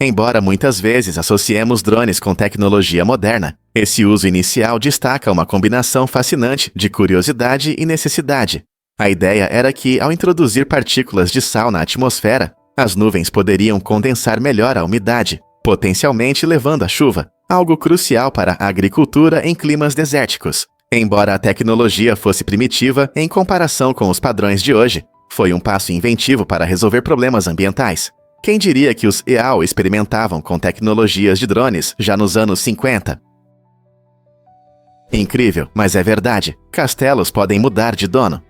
[SPEAKER 1] Embora muitas vezes associemos drones com tecnologia moderna, esse uso inicial destaca uma combinação fascinante de curiosidade e necessidade. A ideia era que, ao introduzir partículas de sal na atmosfera, as nuvens poderiam condensar melhor a umidade, potencialmente levando a chuva, algo crucial para a agricultura em climas desérticos. Embora a tecnologia fosse primitiva em comparação com os padrões de hoje, foi um passo inventivo para resolver problemas ambientais. Quem diria que os EAL experimentavam com tecnologias de drones já nos anos 50? Incrível, mas é verdade. Castelos podem mudar de dono.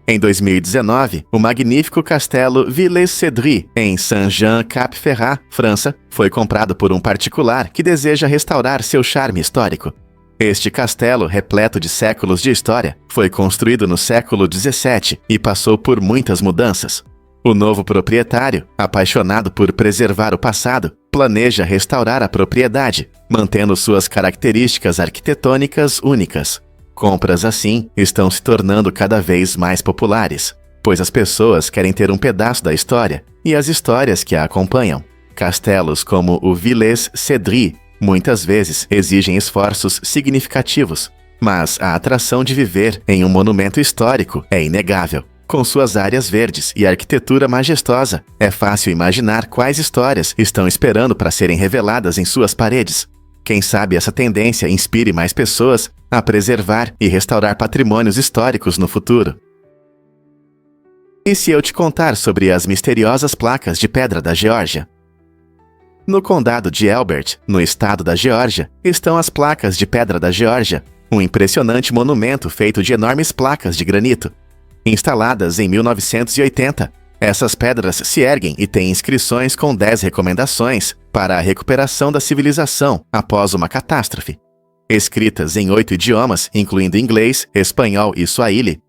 [SPEAKER 1] Em 2019, o magnífico castelo Villers-Cédry, em Saint-Jean-Cap-Ferrat, França, foi comprado por um particular que deseja restaurar seu charme histórico. Este castelo, repleto de séculos de história, foi construído no século XVII e passou por muitas mudanças. O novo proprietário, apaixonado por preservar o passado, planeja restaurar a propriedade, mantendo suas características arquitetônicas únicas. Compras assim estão se tornando cada vez mais populares, pois as pessoas querem ter um pedaço da história e as histórias que a acompanham. Castelos como o Villers-Cédry muitas vezes exigem esforços significativos, mas a atração de viver em um monumento histórico é inegável. Com suas áreas verdes e arquitetura majestosa, é fácil imaginar quais histórias estão esperando para serem reveladas em suas paredes. Quem sabe essa tendência inspire mais pessoas a preservar e restaurar patrimônios históricos no futuro. E se eu te contar sobre as misteriosas placas de pedra da Geórgia? No condado de Elbert, no estado da Geórgia, estão as placas de pedra da Geórgia, um impressionante monumento feito de enormes placas de granito. Instaladas em 1980, essas pedras se erguem e têm inscrições com 10 recomendações para a recuperação da civilização após uma catástrofe. Escritas em 8 idiomas, incluindo inglês, espanhol e suahili,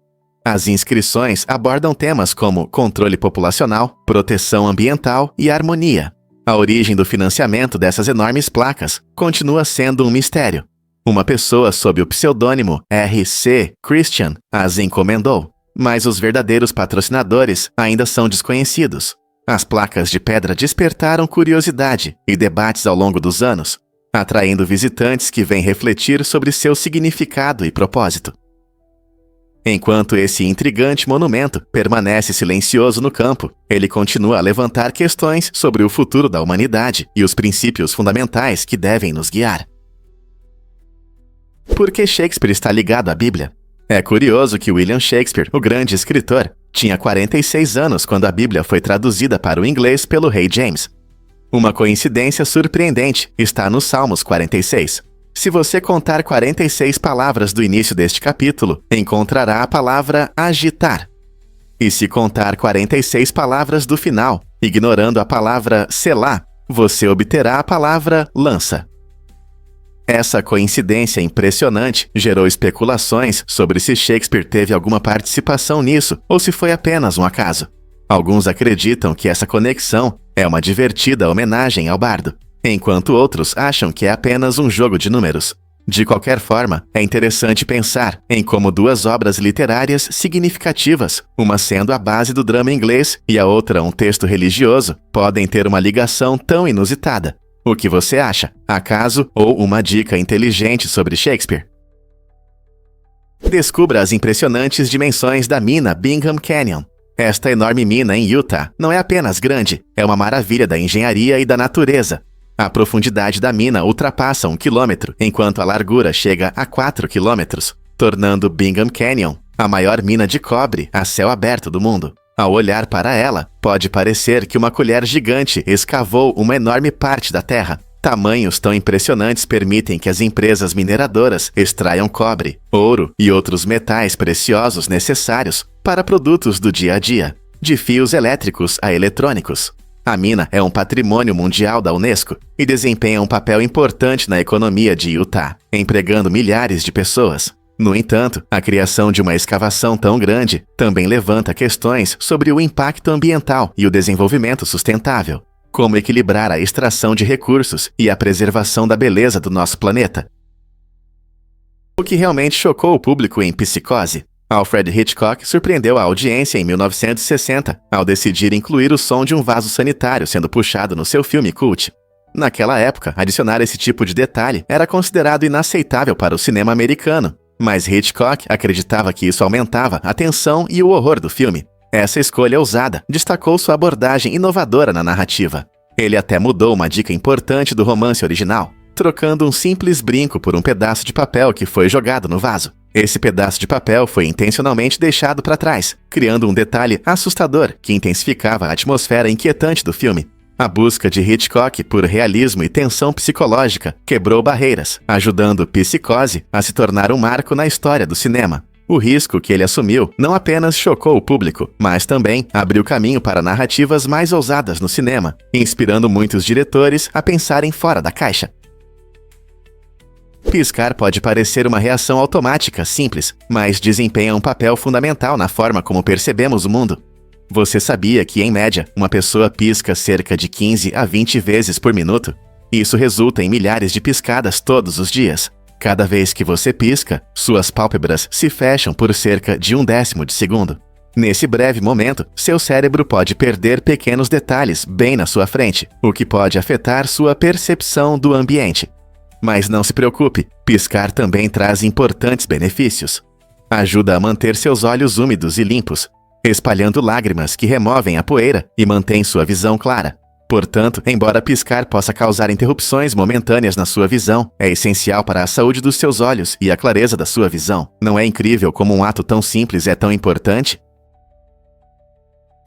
[SPEAKER 1] as inscrições abordam temas como controle populacional, proteção ambiental e harmonia. A origem do financiamento dessas enormes placas continua sendo um mistério. Uma pessoa sob o pseudônimo R.C. Christian as encomendou, mas os verdadeiros patrocinadores ainda são desconhecidos. As placas de pedra despertaram curiosidade e debates ao longo dos anos, atraindo visitantes que vêm refletir sobre seu significado e propósito. Enquanto esse intrigante monumento permanece silencioso no campo, ele continua a levantar questões sobre o futuro da humanidade e os princípios fundamentais que devem nos guiar. Por que Shakespeare está ligado à Bíblia? É curioso que William Shakespeare, o grande escritor, tinha 46 anos quando a Bíblia foi traduzida para o inglês pelo rei James. Uma coincidência surpreendente está nos Salmos 46. Se você contar 46 palavras do início deste capítulo, encontrará a palavra agitar. E se contar 46 palavras do final, ignorando a palavra selá, você obterá a palavra lança. Essa coincidência impressionante gerou especulações sobre se Shakespeare teve alguma participação nisso ou se foi apenas um acaso. Alguns acreditam que essa conexão é uma divertida homenagem ao bardo, enquanto outros acham que é apenas um jogo de números. De qualquer forma, é interessante pensar em como duas obras literárias significativas, uma sendo a base do drama inglês e a outra um texto religioso, podem ter uma ligação tão inusitada. O que você acha? Acaso ou uma dica inteligente sobre Shakespeare? Descubra as impressionantes dimensões da mina Bingham Canyon. Esta enorme mina em Utah não é apenas grande, é uma maravilha da engenharia e da natureza. A profundidade da mina ultrapassa 1 quilômetro, enquanto a largura chega a 4 quilômetros, tornando Bingham Canyon a maior mina de cobre a céu aberto do mundo. Ao olhar para ela, pode parecer que uma colher gigante escavou uma enorme parte da terra. Tamanhos tão impressionantes permitem que as empresas mineradoras extraiam cobre, ouro e outros metais preciosos necessários para produtos do dia a dia, de fios elétricos a eletrônicos. A mina é um patrimônio mundial da Unesco e desempenha um papel importante na economia de Utah, empregando milhares de pessoas. No entanto, a criação de uma escavação tão grande também levanta questões sobre o impacto ambiental e o desenvolvimento sustentável. Como equilibrar a extração de recursos e a preservação da beleza do nosso planeta? O que realmente chocou o público em Psicose? Alfred Hitchcock surpreendeu a audiência em 1960 ao decidir incluir o som de um vaso sanitário sendo puxado no seu filme cult. Naquela época, adicionar esse tipo de detalhe era considerado inaceitável para o cinema americano. Mas Hitchcock acreditava que isso aumentava a tensão e o horror do filme. Essa escolha ousada destacou sua abordagem inovadora na narrativa. Ele até mudou uma dica importante do romance original, trocando um simples brinco por um pedaço de papel que foi jogado no vaso. Esse pedaço de papel foi intencionalmente deixado para trás, criando um detalhe assustador que intensificava a atmosfera inquietante do filme. A busca de Hitchcock por realismo e tensão psicológica quebrou barreiras, ajudando Psicose a se tornar um marco na história do cinema. O risco que ele assumiu não apenas chocou o público, mas também abriu caminho para narrativas mais ousadas no cinema, inspirando muitos diretores a pensarem fora da caixa. Piscar pode parecer uma reação automática simples, mas desempenha um papel fundamental na forma como percebemos o mundo. Você sabia que, em média, uma pessoa pisca cerca de 15 a 20 vezes por minuto? Isso resulta em milhares de piscadas todos os dias. Cada vez que você pisca, suas pálpebras se fecham por cerca de 1/10 de segundo. Nesse breve momento, seu cérebro pode perder pequenos detalhes bem na sua frente, o que pode afetar sua percepção do ambiente. Mas não se preocupe, piscar também traz importantes benefícios. Ajuda a manter seus olhos úmidos e limpos, espalhando lágrimas que removem a poeira e mantém sua visão clara. Portanto, embora piscar possa causar interrupções momentâneas na sua visão, é essencial para a saúde dos seus olhos e a clareza da sua visão. Não é incrível como um ato tão simples é tão importante?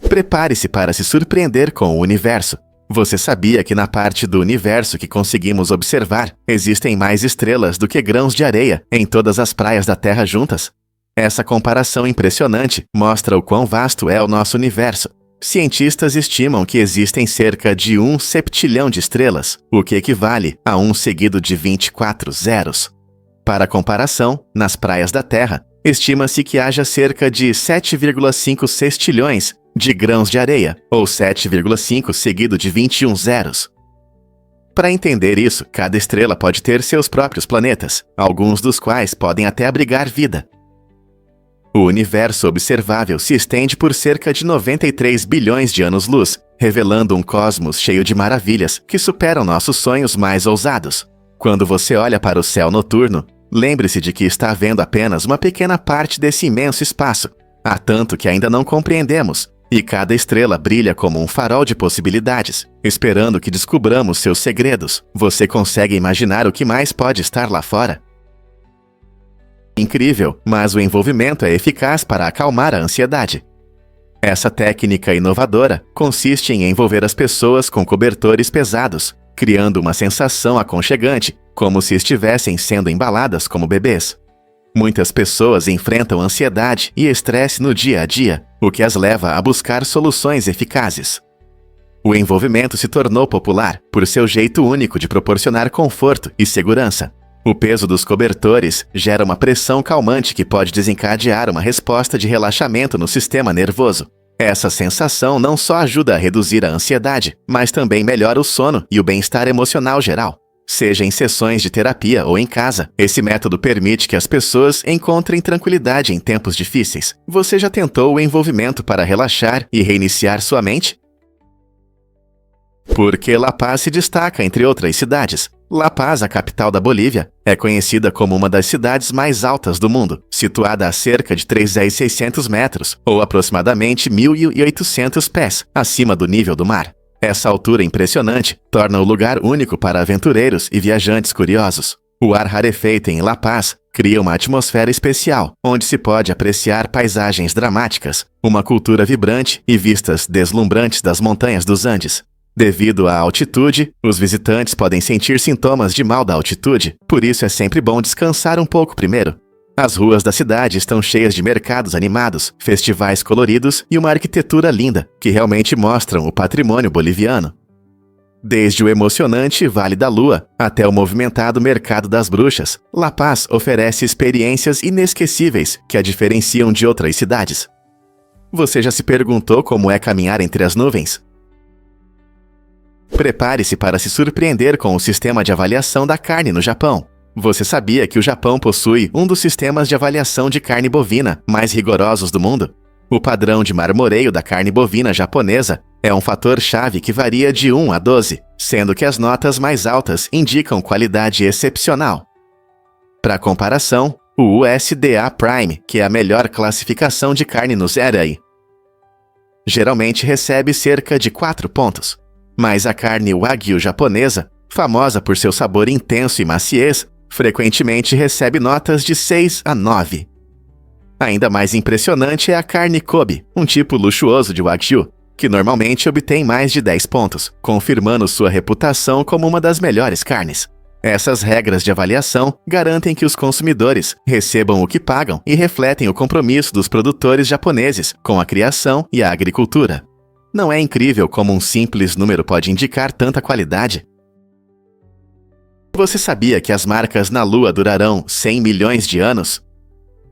[SPEAKER 1] Prepare-se para se surpreender com o universo. Você sabia que na parte do universo que conseguimos observar, existem mais estrelas do que grãos de areia em todas as praias da Terra juntas? Essa comparação impressionante mostra o quão vasto é o nosso universo. Cientistas estimam que existem cerca de 1 septilhão de estrelas, o que equivale a 1 seguido de 24 zeros. Para comparação, nas praias da Terra, estima-se que haja cerca de 7,5 sextilhões de grãos de areia, ou 7,5 seguido de 21 zeros. Para entender isso, cada estrela pode ter seus próprios planetas, alguns dos quais podem até abrigar vida. O universo observável se estende por cerca de 93 bilhões de anos-luz, revelando um cosmos cheio de maravilhas que superam nossos sonhos mais ousados. Quando você olha para o céu noturno, lembre-se de que está vendo apenas uma pequena parte desse imenso espaço. Há tanto que ainda não compreendemos, e cada estrela brilha como um farol de possibilidades, esperando que descubramos seus segredos. Você consegue imaginar o que mais pode estar lá fora? Incrível, mas o envolvimento é eficaz para acalmar a ansiedade. Essa técnica inovadora consiste em envolver as pessoas com cobertores pesados, criando uma sensação aconchegante, como se estivessem sendo embaladas como bebês. Muitas pessoas enfrentam ansiedade e estresse no dia a dia, o que as leva a buscar soluções eficazes. O envolvimento se tornou popular por seu jeito único de proporcionar conforto e segurança. O peso dos cobertores gera uma pressão calmante que pode desencadear uma resposta de relaxamento no sistema nervoso. Essa sensação não só ajuda a reduzir a ansiedade, mas também melhora o sono e o bem-estar emocional geral. Seja em sessões de terapia ou em casa, esse método permite que as pessoas encontrem tranquilidade em tempos difíceis. Você já tentou o envolvimento para relaxar e reiniciar sua mente? Por que La Paz se destaca entre outras cidades? La Paz, a capital da Bolívia, é conhecida como uma das cidades mais altas do mundo, situada a cerca de 3.600 metros, ou aproximadamente 1.800 pés, acima do nível do mar. Essa altura impressionante torna o lugar único para aventureiros e viajantes curiosos. O ar rarefeito em La Paz cria uma atmosfera especial, onde se pode apreciar paisagens dramáticas, uma cultura vibrante e vistas deslumbrantes das montanhas dos Andes. Devido à altitude, os visitantes podem sentir sintomas de mal da altitude, por isso é sempre bom descansar um pouco primeiro. As ruas da cidade estão cheias de mercados animados, festivais coloridos e uma arquitetura linda, que realmente mostram o patrimônio boliviano. Desde o emocionante Vale da Lua até o movimentado Mercado das Bruxas, La Paz oferece experiências inesquecíveis que a diferenciam de outras cidades. Você já se perguntou como é caminhar entre as nuvens? Prepare-se para se surpreender com o sistema de avaliação da carne no Japão. Você sabia que o Japão possui um dos sistemas de avaliação de carne bovina mais rigorosos do mundo? O padrão de marmoreio da carne bovina japonesa é um fator-chave que varia de 1 a 12, sendo que as notas mais altas indicam qualidade excepcional. Para comparação, o USDA Prime, que é a melhor classificação de carne no Zerai, geralmente recebe cerca de 4 pontos. Mas a carne Wagyu japonesa, famosa por seu sabor intenso e maciez, frequentemente recebe notas de 6 a 9. Ainda mais impressionante é a carne Kobe, um tipo luxuoso de Wagyu, que normalmente obtém mais de 10 pontos, confirmando sua reputação como uma das melhores carnes. Essas regras de avaliação garantem que os consumidores recebam o que pagam e refletem o compromisso dos produtores japoneses com a criação e a agricultura. Não é incrível como um simples número pode indicar tanta qualidade? Você sabia que as marcas na Lua durarão 100 milhões de anos?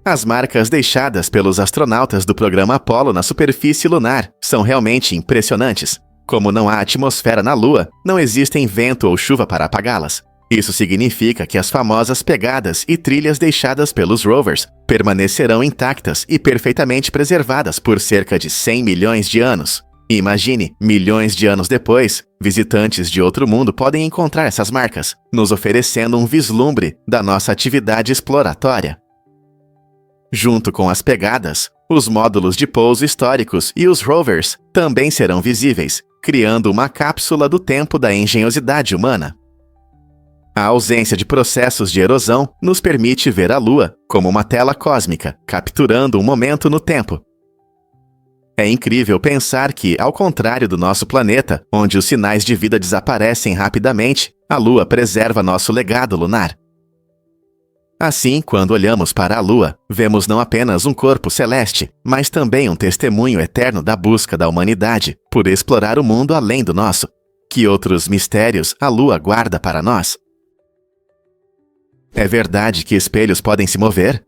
[SPEAKER 1] As marcas deixadas pelos astronautas do programa Apollo na superfície lunar são realmente impressionantes. Como não há atmosfera na Lua, não existem vento ou chuva para apagá-las. Isso significa que as famosas pegadas e trilhas deixadas pelos rovers permanecerão intactas e perfeitamente preservadas por cerca de 100 milhões de anos. Imagine, milhões de anos depois, visitantes de outro mundo podem encontrar essas marcas, nos oferecendo um vislumbre da nossa atividade exploratória. Junto com as pegadas, os módulos de pouso históricos e os rovers também serão visíveis, criando uma cápsula do tempo da engenhosidade humana. A ausência de processos de erosão nos permite ver a Lua como uma tela cósmica, capturando um momento no tempo. É incrível pensar que, ao contrário do nosso planeta, onde os sinais de vida desaparecem rapidamente, a Lua preserva nosso legado lunar. Assim, quando olhamos para a Lua, vemos não apenas um corpo celeste, mas também um testemunho eterno da busca da humanidade por explorar o mundo além do nosso. Que outros mistérios a Lua guarda para nós? É verdade que espelhos podem se mover?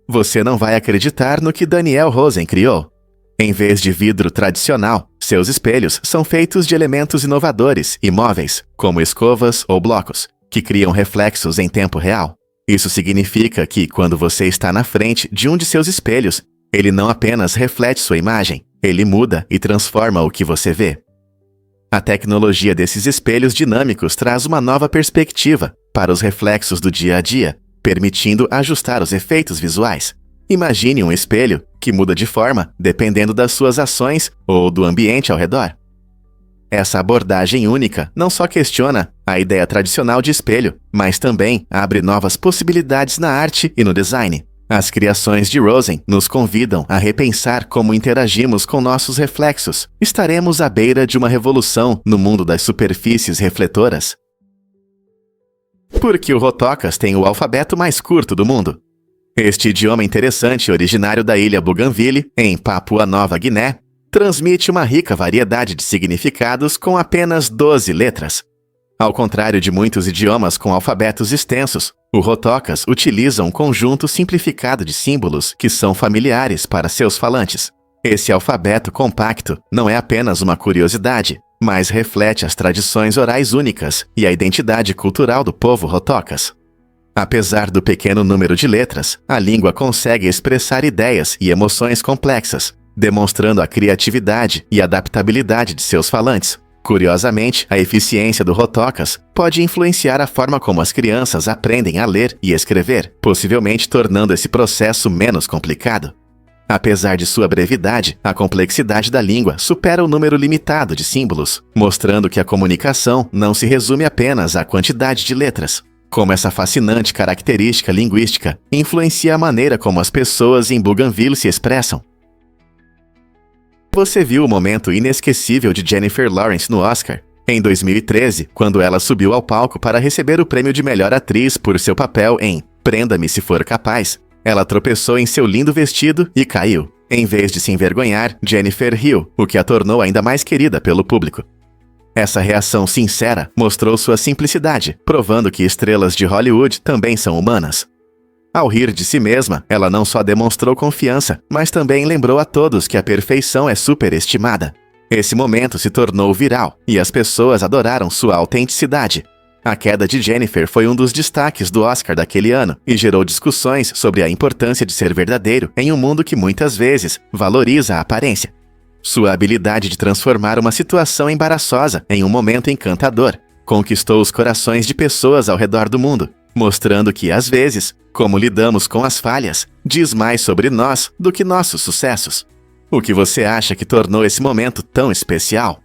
[SPEAKER 1] Você não vai acreditar no que Daniel Rosen criou. Em vez de vidro tradicional, seus espelhos são feitos de elementos inovadores e móveis, como escovas ou blocos, que criam reflexos em tempo real. Isso significa que, quando você está na frente de um de seus espelhos, ele não apenas reflete sua imagem, ele muda e transforma o que você vê. A tecnologia desses espelhos dinâmicos traz uma nova perspectiva para os reflexos do dia a dia, permitindo ajustar os efeitos visuais. Imagine um espelho que muda de forma dependendo das suas ações ou do ambiente ao redor. Essa abordagem única não só questiona a ideia tradicional de espelho, mas também abre novas possibilidades na arte e no design. As criações de Rosen nos convidam a repensar como interagimos com nossos reflexos. Estaremos à beira de uma revolução no mundo das superfícies refletoras? Porque o Rotocas tem o alfabeto mais curto do mundo. Este idioma interessante, originário da ilha Bougainville, em Papua Nova Guiné, transmite uma rica variedade de significados com apenas 12 letras. Ao contrário de muitos idiomas com alfabetos extensos, o Rotocas utiliza um conjunto simplificado de símbolos que são familiares para seus falantes. Esse alfabeto compacto não é apenas uma curiosidade, mas reflete as tradições orais únicas e a identidade cultural do povo Rotocas. Apesar do pequeno número de letras, a língua consegue expressar ideias e emoções complexas, demonstrando a criatividade e adaptabilidade de seus falantes. Curiosamente, a eficiência do Rotocas pode influenciar a forma como as crianças aprendem a ler e escrever, possivelmente tornando esse processo menos complicado. Apesar de sua brevidade, a complexidade da língua supera o número limitado de símbolos, mostrando que a comunicação não se resume apenas à quantidade de letras. Como essa fascinante característica linguística influencia a maneira como as pessoas em Bougainville se expressam. Você viu o momento inesquecível de Jennifer Lawrence no Oscar? Em 2013, quando ela subiu ao palco para receber o prêmio de melhor atriz por seu papel em Prenda-me se for capaz, ela tropeçou em seu lindo vestido e caiu. Em vez de se envergonhar, Jennifer riu, o que a tornou ainda mais querida pelo público. Essa reação sincera mostrou sua simplicidade, provando que estrelas de Hollywood também são humanas. Ao rir de si mesma, ela não só demonstrou confiança, mas também lembrou a todos que a perfeição é superestimada. Esse momento se tornou viral, e as pessoas adoraram sua autenticidade. A queda de Jennifer foi um dos destaques do Oscar daquele ano, e gerou discussões sobre a importância de ser verdadeiro em um mundo que muitas vezes valoriza a aparência. Sua habilidade de transformar uma situação embaraçosa em um momento encantador conquistou os corações de pessoas ao redor do mundo, mostrando que, às vezes, como lidamos com as falhas, diz mais sobre nós do que nossos sucessos. O que você acha que tornou esse momento tão especial?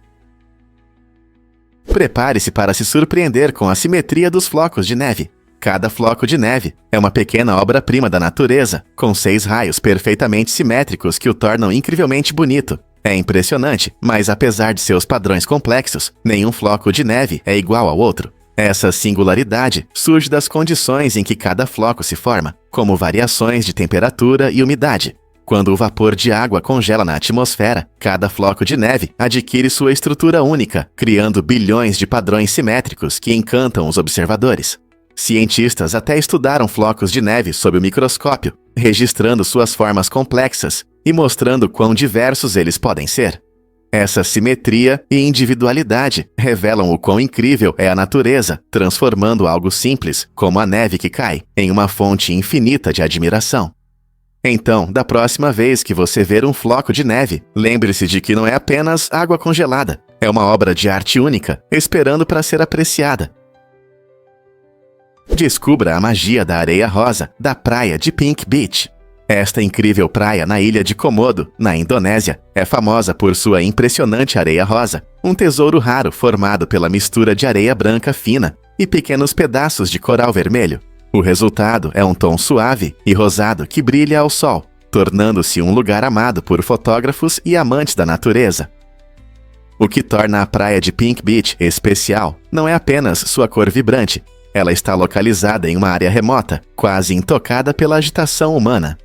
[SPEAKER 1] Prepare-se para se surpreender com a simetria dos flocos de neve. Cada floco de neve é uma pequena obra-prima da natureza, com 6 raios perfeitamente simétricos que o tornam incrivelmente bonito. É impressionante, mas apesar de seus padrões complexos, nenhum floco de neve é igual ao outro. Essa singularidade surge das condições em que cada floco se forma, como variações de temperatura e umidade. Quando o vapor de água congela na atmosfera, cada floco de neve adquire sua estrutura única, criando bilhões de padrões simétricos que encantam os observadores. Cientistas até estudaram flocos de neve sob o microscópio, registrando suas formas complexas e mostrando quão diversos eles podem ser. Essa simetria e individualidade revelam o quão incrível é a natureza, transformando algo simples, como a neve que cai, em uma fonte infinita de admiração. Então, da próxima vez que você ver um floco de neve, lembre-se de que não é apenas água congelada, é uma obra de arte única, esperando para ser apreciada. Descubra a magia da areia rosa da praia de Pink Beach. Esta incrível praia na ilha de Komodo, na Indonésia, é famosa por sua impressionante areia rosa, um tesouro raro formado pela mistura de areia branca fina e pequenos pedaços de coral vermelho. O resultado é um tom suave e rosado que brilha ao sol, tornando-se um lugar amado por fotógrafos e amantes da natureza. O que torna a praia de Pink Beach especial não é apenas sua cor vibrante, ela está localizada em uma área remota, quase intocada pela agitação humana.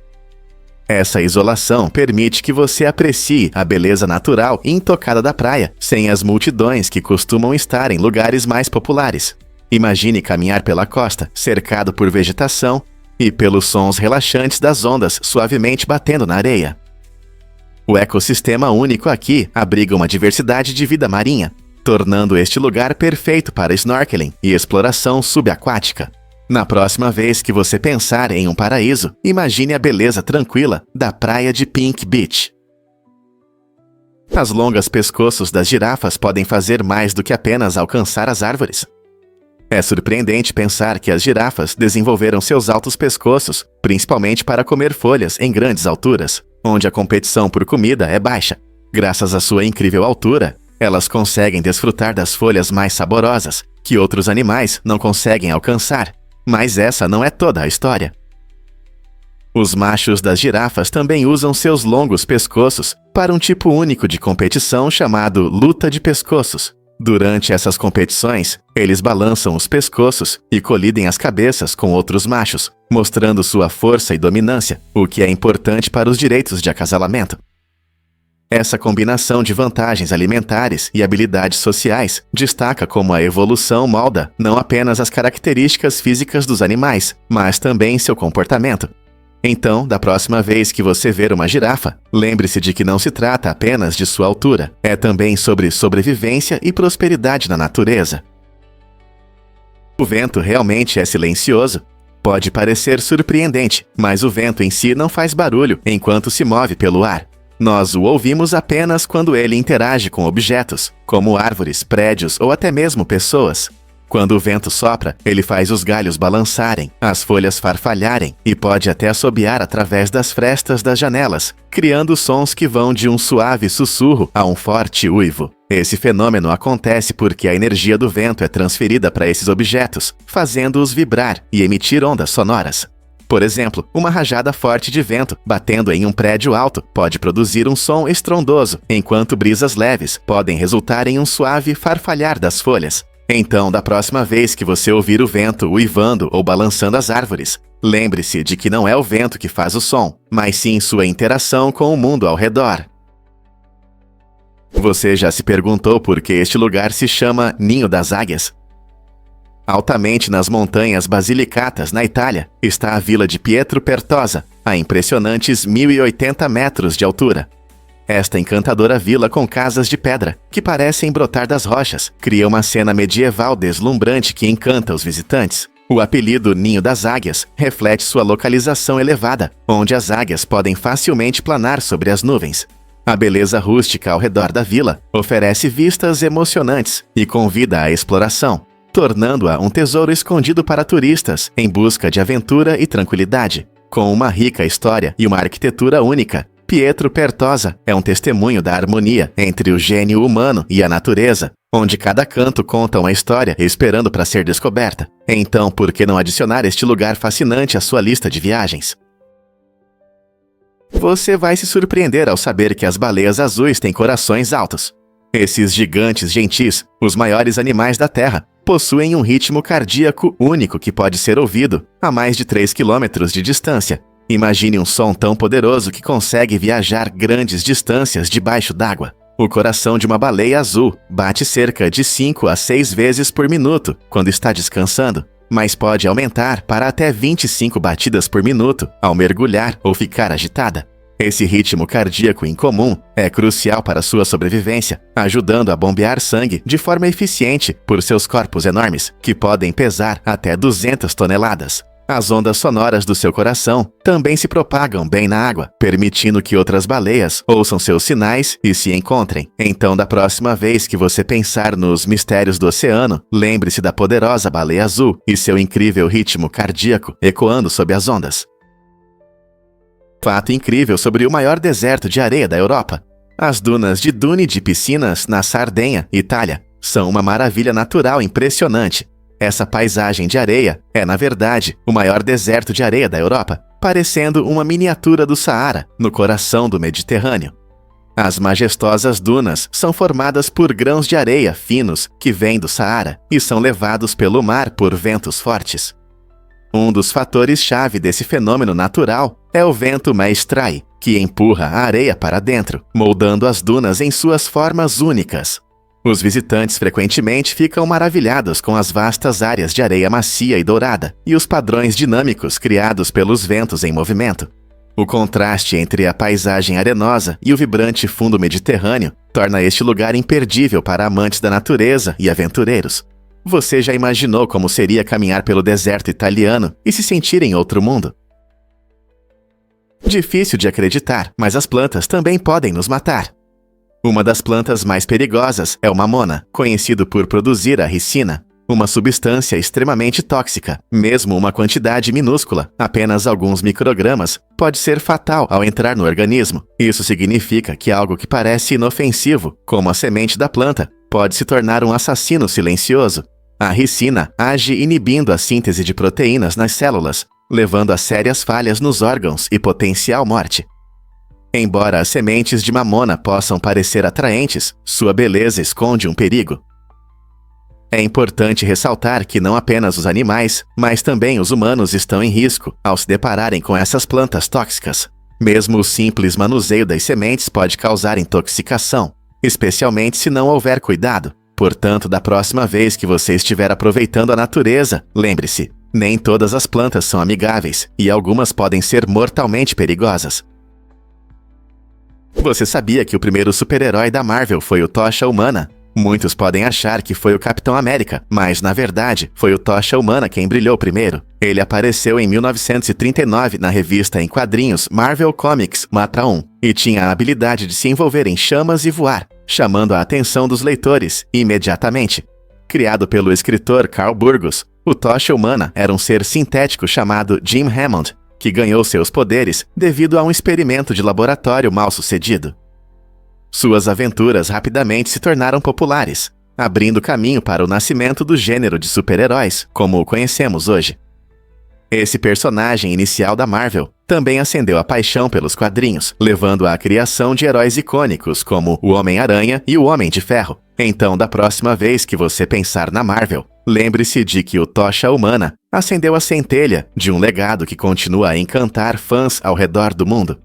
[SPEAKER 1] Essa isolação permite que você aprecie a beleza natural e intocada da praia, sem as multidões que costumam estar em lugares mais populares. Imagine caminhar pela costa, cercado por vegetação e pelos sons relaxantes das ondas suavemente batendo na areia. O ecossistema único aqui abriga uma diversidade de vida marinha, tornando este lugar perfeito para snorkeling e exploração subaquática. Na próxima vez que você pensar em um paraíso, imagine a beleza tranquila da praia de Pink Beach. As longas pescoços das girafas podem fazer mais do que apenas alcançar as árvores. É surpreendente pensar que as girafas desenvolveram seus altos pescoços, principalmente para comer folhas em grandes alturas, onde a competição por comida é baixa. Graças à sua incrível altura, elas conseguem desfrutar das folhas mais saborosas, que outros animais não conseguem alcançar. Mas essa não é toda a história. Os machos das girafas também usam seus longos pescoços para um tipo único de competição chamado luta de pescoços. Durante essas competições, eles balançam os pescoços e colidem as cabeças com outros machos, mostrando sua força e dominância, o que é importante para os direitos de acasalamento. Essa combinação de vantagens alimentares e habilidades sociais destaca como a evolução molda não apenas as características físicas dos animais, mas também seu comportamento. Então, da próxima vez que você ver uma girafa, lembre-se de que não se trata apenas de sua altura, é também sobre sobrevivência e prosperidade na natureza. O vento realmente é silencioso. Pode parecer surpreendente, mas o vento em si não faz barulho enquanto se move pelo ar. Nós o ouvimos apenas quando ele interage com objetos, como árvores, prédios ou até mesmo pessoas. Quando o vento sopra, ele faz os galhos balançarem, as folhas farfalharem e pode até assobiar através das frestas das janelas, criando sons que vão de um suave sussurro a um forte uivo. Esse fenômeno acontece porque a energia do vento é transferida para esses objetos, fazendo-os vibrar e emitir ondas sonoras. Por exemplo, uma rajada forte de vento batendo em um prédio alto pode produzir um som estrondoso, enquanto brisas leves podem resultar em um suave farfalhar das folhas. Então, da próxima vez que você ouvir o vento uivando ou balançando as árvores, lembre-se de que não é o vento que faz o som, mas sim sua interação com o mundo ao redor. Você já se perguntou por que este lugar se chama Ninho das Águias? Altamente nas montanhas Basilicatas, na Itália, está a vila de Pietro Pertosa, a impressionantes 1.080 metros de altura. Esta encantadora vila com casas de pedra, que parecem brotar das rochas, cria uma cena medieval deslumbrante que encanta os visitantes. O apelido Ninho das Águias reflete sua localização elevada, onde as águias podem facilmente planar sobre as nuvens. A beleza rústica ao redor da vila oferece vistas emocionantes e convida à exploração, tornando-a um tesouro escondido para turistas em busca de aventura e tranquilidade. Com uma rica história e uma arquitetura única, Pietro Pertosa é um testemunho da harmonia entre o gênio humano e a natureza, onde cada canto conta uma história esperando para ser descoberta. Então, por que não adicionar este lugar fascinante à sua lista de viagens? Você vai se surpreender ao saber que as baleias azuis têm corações altos. Esses gigantes gentis, os maiores animais da Terra, possuem um ritmo cardíaco único que pode ser ouvido a mais de 3 km de distância. Imagine um som tão poderoso que consegue viajar grandes distâncias debaixo d'água. O coração de uma baleia azul bate cerca de 5 a 6 vezes por minuto quando está descansando, mas pode aumentar para até 25 batidas por minuto ao mergulhar ou ficar agitada. Esse ritmo cardíaco incomum é crucial para sua sobrevivência, ajudando a bombear sangue de forma eficiente por seus corpos enormes, que podem pesar até 200 toneladas. As ondas sonoras do seu coração também se propagam bem na água, permitindo que outras baleias ouçam seus sinais e se encontrem. Então, da próxima vez que você pensar nos mistérios do oceano, lembre-se da poderosa baleia azul e seu incrível ritmo cardíaco ecoando sob as ondas. Fato incrível sobre o maior deserto de areia da Europa. As dunas de Dune de Piscinas, na Sardenha, Itália, são uma maravilha natural impressionante. Essa paisagem de areia é, na verdade, o maior deserto de areia da Europa, parecendo uma miniatura do Saara, no coração do Mediterrâneo. As majestosas dunas são formadas por grãos de areia finos que vêm do Saara e são levados pelo mar por ventos fortes. Um dos fatores-chave desse fenômeno natural é o vento Maestrai, que empurra a areia para dentro, moldando as dunas em suas formas únicas. Os visitantes frequentemente ficam maravilhados com as vastas áreas de areia macia e dourada e os padrões dinâmicos criados pelos ventos em movimento. O contraste entre a paisagem arenosa e o vibrante fundo mediterrâneo torna este lugar imperdível para amantes da natureza e aventureiros. Você já imaginou como seria caminhar pelo deserto italiano e se sentir em outro mundo? Difícil de acreditar, mas as plantas também podem nos matar. Uma das plantas mais perigosas é o mamona, conhecido por produzir a ricina, uma substância extremamente tóxica. Mesmo uma quantidade minúscula, apenas alguns microgramas, pode ser fatal ao entrar no organismo. Isso significa que algo que parece inofensivo, como a semente da planta, pode se tornar um assassino silencioso. A ricina age inibindo a síntese de proteínas nas células, levando a sérias falhas nos órgãos e potencial morte. Embora as sementes de mamona possam parecer atraentes, sua beleza esconde um perigo. É importante ressaltar que não apenas os animais, mas também os humanos estão em risco ao se depararem com essas plantas tóxicas. Mesmo o simples manuseio das sementes pode causar intoxicação, especialmente se não houver cuidado. Portanto, da próxima vez que você estiver aproveitando a natureza, lembre-se, nem todas as plantas são amigáveis e algumas podem ser mortalmente perigosas. Você sabia que o primeiro super-herói da Marvel foi o Tocha Humana? Muitos podem achar que foi o Capitão América, mas na verdade foi o Tocha Humana quem brilhou primeiro. Ele apareceu em 1939 na revista em quadrinhos Marvel Comics Matra 1 e tinha a habilidade de se envolver em chamas e voar, chamando a atenção dos leitores imediatamente. Criado pelo escritor Carl Burgos, o Tocha Humana era um ser sintético chamado Jim Hammond, que ganhou seus poderes devido a um experimento de laboratório mal sucedido. Suas aventuras rapidamente se tornaram populares, abrindo caminho para o nascimento do gênero de super-heróis, como o conhecemos hoje. Esse personagem inicial da Marvel também acendeu a paixão pelos quadrinhos, levando à criação de heróis icônicos como o Homem-Aranha e o Homem de Ferro. Então, da próxima vez que você pensar na Marvel, lembre-se de que o Tocha Humana acendeu a centelha de um legado que continua a encantar fãs ao redor do mundo.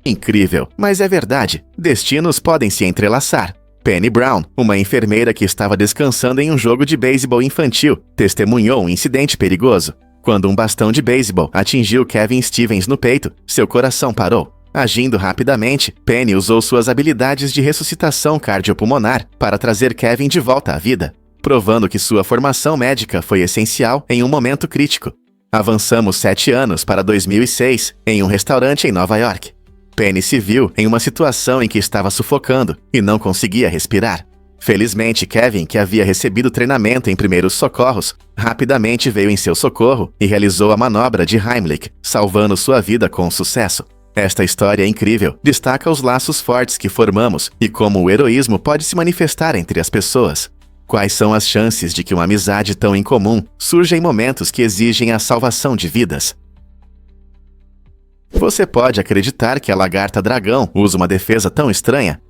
[SPEAKER 1] Incrível, mas é verdade, destinos podem se entrelaçar. Penny Brown, uma enfermeira que estava descansando em um jogo de beisebol infantil, testemunhou um incidente perigoso. Quando um bastão de beisebol atingiu Kevin Stevens no peito, seu coração parou. Agindo rapidamente, Penny usou suas habilidades de ressuscitação cardiopulmonar para trazer Kevin de volta à vida, provando que sua formação médica foi essencial em um momento crítico. Avançamos 7 anos para 2006, em um restaurante em Nova York. Penny se viu em uma situação em que estava sufocando e não conseguia respirar. Felizmente, Kevin, que havia recebido treinamento em primeiros socorros, rapidamente veio em seu socorro e realizou a manobra de Heimlich, salvando sua vida com sucesso. Esta história incrível destaca os laços fortes que formamos e como o heroísmo pode se manifestar entre as pessoas. Quais são as chances de que uma amizade tão incomum surja em momentos que exigem a salvação de vidas? Você pode acreditar que a lagarta-dragão usa uma defesa tão estranha?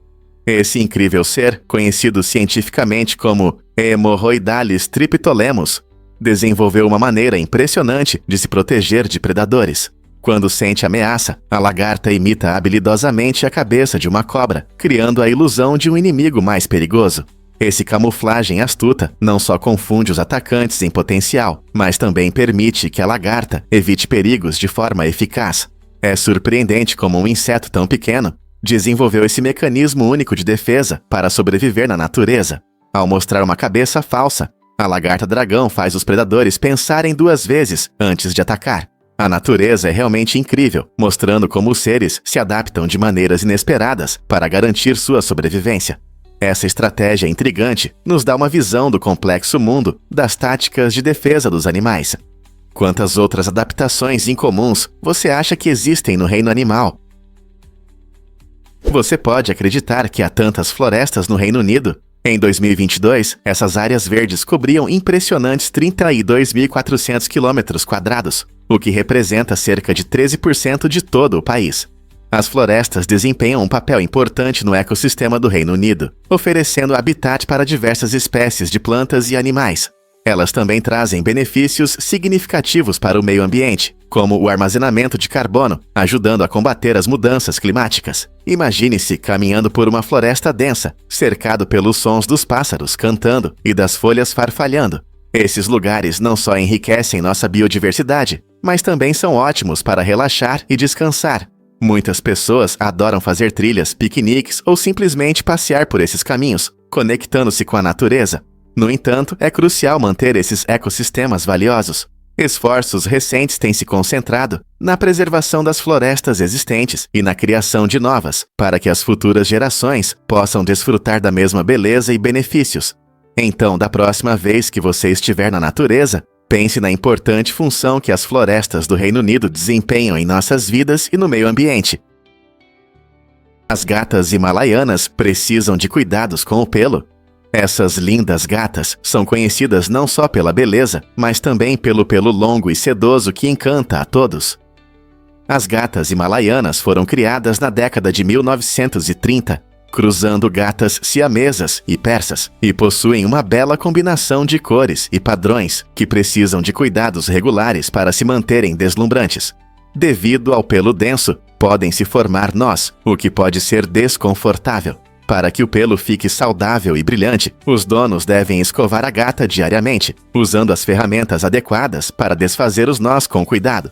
[SPEAKER 1] Esse incrível ser, conhecido cientificamente como Hemorrhoidalis triptolemus, desenvolveu uma maneira impressionante de se proteger de predadores. Quando sente ameaça, a lagarta imita habilidosamente a cabeça de uma cobra, criando a ilusão de um inimigo mais perigoso. Esse camuflagem astuta não só confunde os atacantes em potencial, mas também permite que a lagarta evite perigos de forma eficaz. É surpreendente como um inseto tão pequeno desenvolveu esse mecanismo único de defesa para sobreviver na natureza. Ao mostrar uma cabeça falsa, a lagarta-dragão faz os predadores pensarem 2 vezes antes de atacar. A natureza é realmente incrível, mostrando como os seres se adaptam de maneiras inesperadas para garantir sua sobrevivência. Essa estratégia intrigante nos dá uma visão do complexo mundo das táticas de defesa dos animais. Quantas outras adaptações incomuns você acha que existem no reino animal? Você pode acreditar que há tantas florestas no Reino Unido? Em 2022, essas áreas verdes cobriam impressionantes 32.400 km², o que representa cerca de 13% de todo o país. As florestas desempenham um papel importante no ecossistema do Reino Unido, oferecendo habitat para diversas espécies de plantas e animais. Elas também trazem benefícios significativos para o meio ambiente, como o armazenamento de carbono, ajudando a combater as mudanças climáticas. Imagine-se caminhando por uma floresta densa, cercado pelos sons dos pássaros cantando e das folhas farfalhando. Esses lugares não só enriquecem nossa biodiversidade, mas também são ótimos para relaxar e descansar. Muitas pessoas adoram fazer trilhas, piqueniques ou simplesmente passear por esses caminhos, conectando-se com a natureza. No entanto, é crucial manter esses ecossistemas valiosos. Esforços recentes têm se concentrado na preservação das florestas existentes e na criação de novas, para que as futuras gerações possam desfrutar da mesma beleza e benefícios. Então, da próxima vez que você estiver na natureza, pense na importante função que as florestas do Reino Unido desempenham em nossas vidas e no meio ambiente. As gatas himalaianas precisam de cuidados com o pelo. Essas lindas gatas são conhecidas não só pela beleza, mas também pelo pelo longo e sedoso que encanta a todos. As gatas himalaianas foram criadas na década de 1930, cruzando gatas siamesas e persas, e possuem uma bela combinação de cores e padrões que precisam de cuidados regulares para se manterem deslumbrantes. Devido ao pelo denso, podem se formar nós, o que pode ser desconfortável. Para que o pelo fique saudável e brilhante, os donos devem escovar a gata diariamente, usando as ferramentas adequadas para desfazer os nós com cuidado.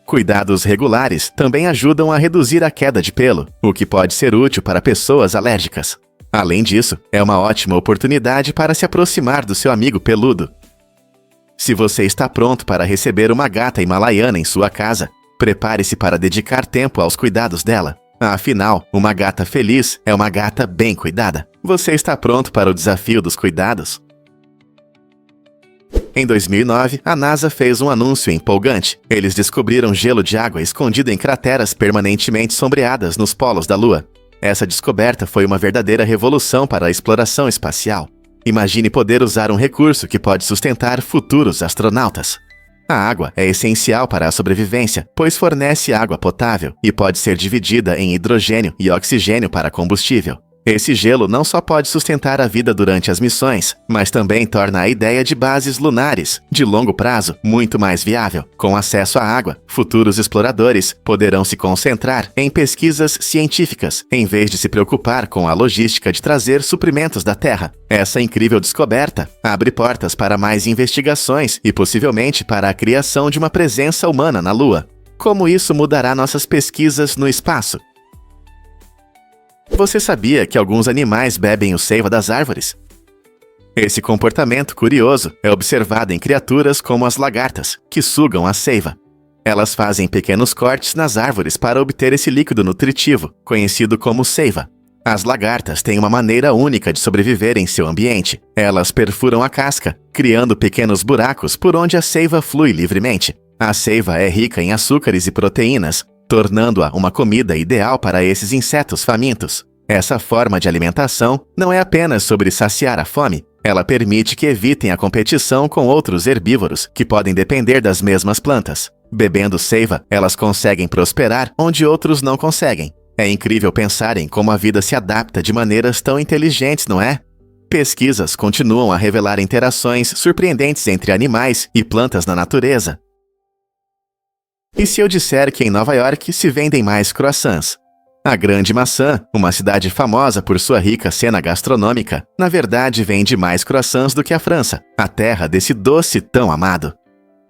[SPEAKER 1] Cuidados regulares também ajudam a reduzir a queda de pelo, o que pode ser útil para pessoas alérgicas. Além disso, é uma ótima oportunidade para se aproximar do seu amigo peludo. Se você está pronto para receber uma gata himalaiana em sua casa, prepare-se para dedicar tempo aos cuidados dela. Afinal, uma gata feliz é uma gata bem cuidada. Você está pronto para o desafio dos cuidados? Em 2009, a NASA fez um anúncio empolgante. Eles descobriram gelo de água escondido em crateras permanentemente sombreadas nos polos da Lua. Essa descoberta foi uma verdadeira revolução para a exploração espacial. Imagine poder usar um recurso que pode sustentar futuros astronautas. A água é essencial para a sobrevivência, pois fornece água potável e pode ser dividida em hidrogênio e oxigênio para combustível. Esse gelo não só pode sustentar a vida durante as missões, mas também torna a ideia de bases lunares, de longo prazo, muito mais viável. Com acesso à água, futuros exploradores poderão se concentrar em pesquisas científicas, em vez de se preocupar com a logística de trazer suprimentos da Terra. Essa incrível descoberta abre portas para mais investigações e possivelmente para a criação de uma presença humana na Lua. Como isso mudará nossas pesquisas no espaço? Você sabia que alguns animais bebem o seiva das árvores? Esse comportamento curioso é observado em criaturas como as lagartas, que sugam a seiva. Elas fazem pequenos cortes nas árvores para obter esse líquido nutritivo, conhecido como seiva. As lagartas têm uma maneira única de sobreviver em seu ambiente. Elas perfuram a casca, criando pequenos buracos por onde a seiva flui livremente. A seiva é rica em açúcares e proteínas, tornando-a uma comida ideal para esses insetos famintos. Essa forma de alimentação não é apenas sobre saciar a fome, ela permite que evitem a competição com outros herbívoros que podem depender das mesmas plantas. Bebendo seiva, elas conseguem prosperar onde outros não conseguem. É incrível pensar em como a vida se adapta de maneiras tão inteligentes, não é? Pesquisas continuam a revelar interações surpreendentes entre animais e plantas na natureza. E se eu disser que em Nova York se vendem mais croissants? A Grande Maçã, uma cidade famosa por sua rica cena gastronômica, na verdade vende mais croissants do que a França, a terra desse doce tão amado.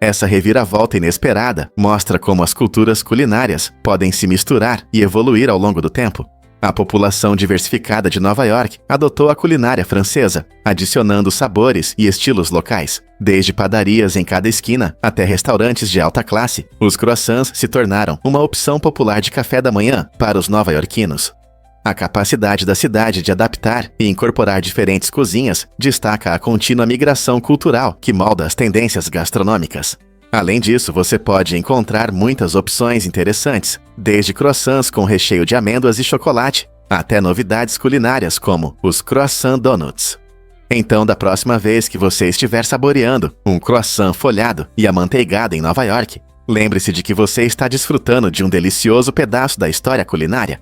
[SPEAKER 1] Essa reviravolta inesperada mostra como as culturas culinárias podem se misturar e evoluir ao longo do tempo. A população diversificada de Nova York adotou a culinária francesa, adicionando sabores e estilos locais. Desde padarias em cada esquina até restaurantes de alta classe, os croissants se tornaram uma opção popular de café da manhã para os nova-iorquinos. A capacidade da cidade de adaptar e incorporar diferentes cozinhas destaca a contínua migração cultural que molda as tendências gastronômicas. Além disso, você pode encontrar muitas opções interessantes, desde croissants com recheio de amêndoas e chocolate, até novidades culinárias como os croissant donuts. Então, da próxima vez que você estiver saboreando um croissant folhado e amanteigado em Nova York, lembre-se de que você está desfrutando de um delicioso pedaço da história culinária.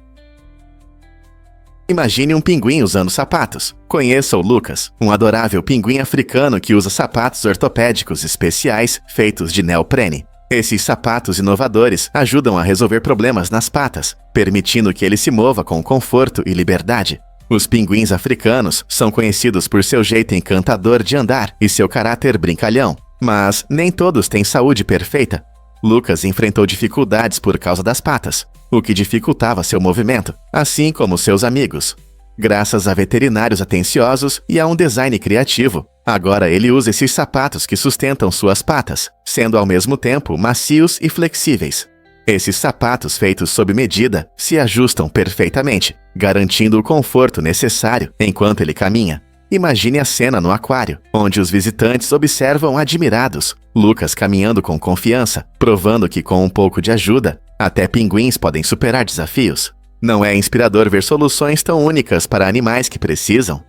[SPEAKER 1] Imagine um pinguim usando sapatos. Conheça o Lucas, um adorável pinguim africano que usa sapatos ortopédicos especiais feitos de neoprene. Esses sapatos inovadores ajudam a resolver problemas nas patas, permitindo que ele se mova com conforto e liberdade. Os pinguins africanos são conhecidos por seu jeito encantador de andar e seu caráter brincalhão, mas nem todos têm saúde perfeita. Lucas enfrentou dificuldades por causa das patas, o que dificultava seu movimento, assim como seus amigos. Graças a veterinários atenciosos e a um design criativo, agora ele usa esses sapatos que sustentam suas patas, sendo ao mesmo tempo macios e flexíveis. Esses sapatos feitos sob medida se ajustam perfeitamente, garantindo o conforto necessário enquanto ele caminha. Imagine a cena no aquário, onde os visitantes observam admirados, Lucas caminhando com confiança, provando que com um pouco de ajuda, até pinguins podem superar desafios. Não é inspirador ver soluções tão únicas para animais que precisam?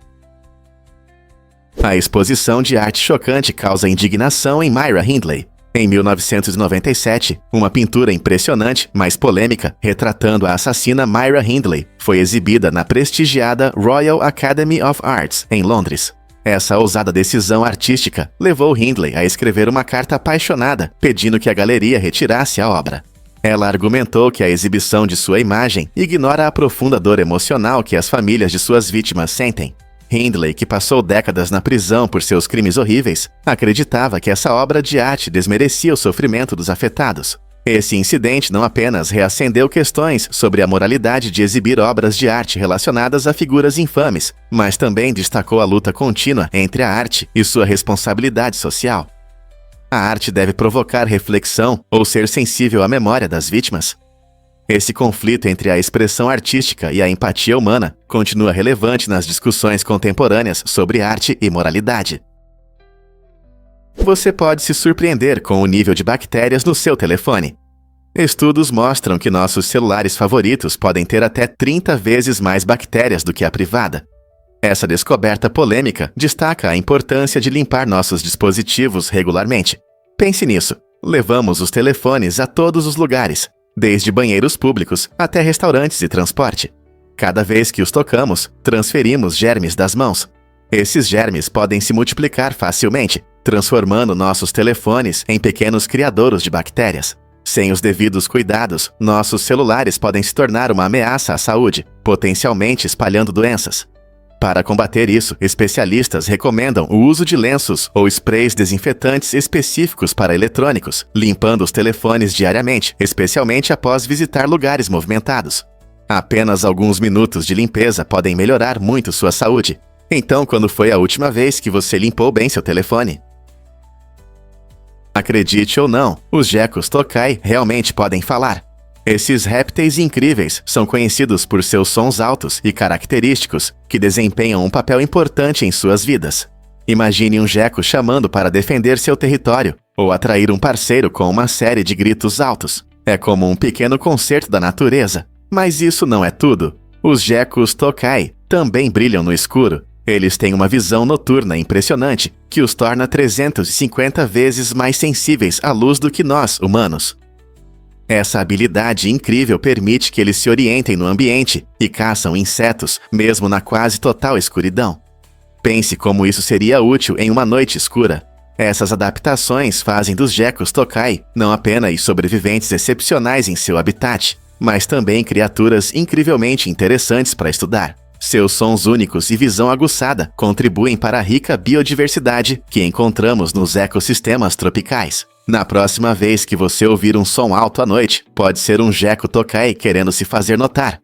[SPEAKER 1] A exposição de arte chocante causa indignação em Myra Hindley. Em 1997, uma pintura impressionante, mas polêmica, retratando a assassina Myra Hindley, foi exibida na prestigiada Royal Academy of Arts, em Londres. Essa ousada decisão artística levou Hindley a escrever uma carta apaixonada, pedindo que a galeria retirasse a obra. Ela argumentou que a exibição de sua imagem ignora a profunda dor emocional que as famílias de suas vítimas sentem. Hindley, que passou décadas na prisão por seus crimes horríveis, acreditava que essa obra de arte desmerecia o sofrimento dos afetados. Esse incidente não apenas reacendeu questões sobre a moralidade de exibir obras de arte relacionadas a figuras infames, mas também destacou a luta contínua entre a arte e sua responsabilidade social. A arte deve provocar reflexão ou ser sensível à memória das vítimas. Esse conflito entre a expressão artística e a empatia humana continua relevante nas discussões contemporâneas sobre arte e moralidade. Você pode se surpreender com o nível de bactérias no seu telefone. Estudos mostram que nossos celulares favoritos podem ter até 30 vezes mais bactérias do que a privada. Essa descoberta polêmica destaca a importância de limpar nossos dispositivos regularmente. Pense nisso. Levamos os telefones a todos os lugares, desde banheiros públicos até restaurantes e transporte. Cada vez que os tocamos, transferimos germes das mãos. Esses germes podem se multiplicar facilmente, transformando nossos telefones em pequenos criadouros de bactérias. Sem os devidos cuidados, nossos celulares podem se tornar uma ameaça à saúde, potencialmente espalhando doenças. Para combater isso, especialistas recomendam o uso de lenços ou sprays desinfetantes específicos para eletrônicos, limpando os telefones diariamente, especialmente após visitar lugares movimentados. Apenas alguns minutos de limpeza podem melhorar muito sua saúde. Então, quando foi a última vez que você limpou bem seu telefone? Acredite ou não, os gecos tokai realmente podem falar. Esses répteis incríveis são conhecidos por seus sons altos e característicos, que desempenham um papel importante em suas vidas. Imagine um geco chamando para defender seu território, ou atrair um parceiro com uma série de gritos altos. É como um pequeno concerto da natureza. Mas isso não é tudo. Os gecos tokai também brilham no escuro. Eles têm uma visão noturna impressionante, que os torna 350 vezes mais sensíveis à luz do que nós, humanos. Essa habilidade incrível permite que eles se orientem no ambiente e caçam insetos, mesmo na quase total escuridão. Pense como isso seria útil em uma noite escura. Essas adaptações fazem dos geckos tokai não apenas sobreviventes excepcionais em seu habitat, mas também criaturas incrivelmente interessantes para estudar. Seus sons únicos e visão aguçada contribuem para a rica biodiversidade que encontramos nos ecossistemas tropicais. Na próxima vez que você ouvir um som alto à noite, pode ser um gecko tokai querendo se fazer notar.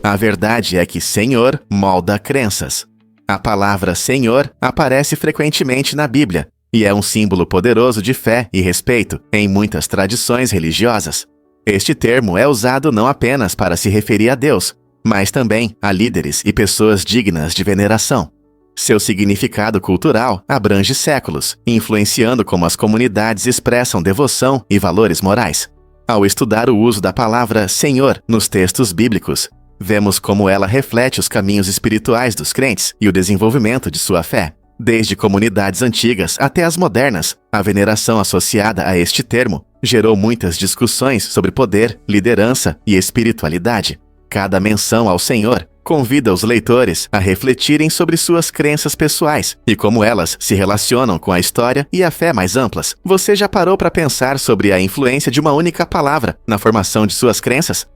[SPEAKER 1] A verdade é que Senhor molda crenças. A palavra Senhor aparece frequentemente na Bíblia e é um símbolo poderoso de fé e respeito em muitas tradições religiosas. Este termo é usado não apenas para se referir a Deus, mas também a líderes e pessoas dignas de veneração. Seu significado cultural abrange séculos, influenciando como as comunidades expressam devoção e valores morais. Ao estudar o uso da palavra Senhor nos textos bíblicos, vemos como ela reflete os caminhos espirituais dos crentes e o desenvolvimento de sua fé. Desde comunidades antigas até as modernas, a veneração associada a este termo gerou muitas discussões sobre poder, liderança e espiritualidade. Cada menção ao Senhor convida os leitores a refletirem sobre suas crenças pessoais e como elas se relacionam com a história e a fé mais amplas. Você já parou para pensar sobre a influência de uma única palavra na formação de suas crenças?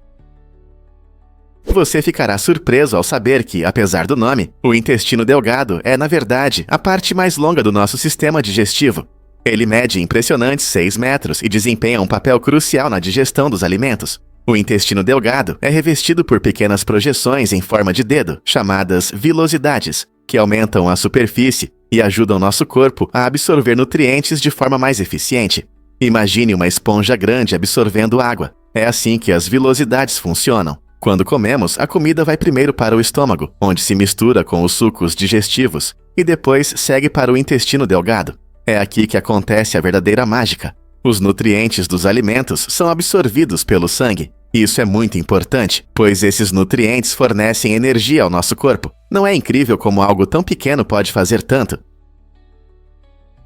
[SPEAKER 1] Você ficará surpreso ao saber que, apesar do nome, o intestino delgado é, na verdade, a parte mais longa do nosso sistema digestivo. Ele mede impressionantes 6 metros e desempenha um papel crucial na digestão dos alimentos. O intestino delgado é revestido por pequenas projeções em forma de dedo, chamadas vilosidades, que aumentam a superfície e ajudam nosso corpo a absorver nutrientes de forma mais eficiente. Imagine uma esponja grande absorvendo água. É assim que as vilosidades funcionam. Quando comemos, a comida vai primeiro para o estômago, onde se mistura com os sucos digestivos, e depois segue para o intestino delgado. É aqui que acontece a verdadeira mágica. Os nutrientes dos alimentos são absorvidos pelo sangue. Isso é muito importante, pois esses nutrientes fornecem energia ao nosso corpo. Não é incrível como algo tão pequeno pode fazer tanto?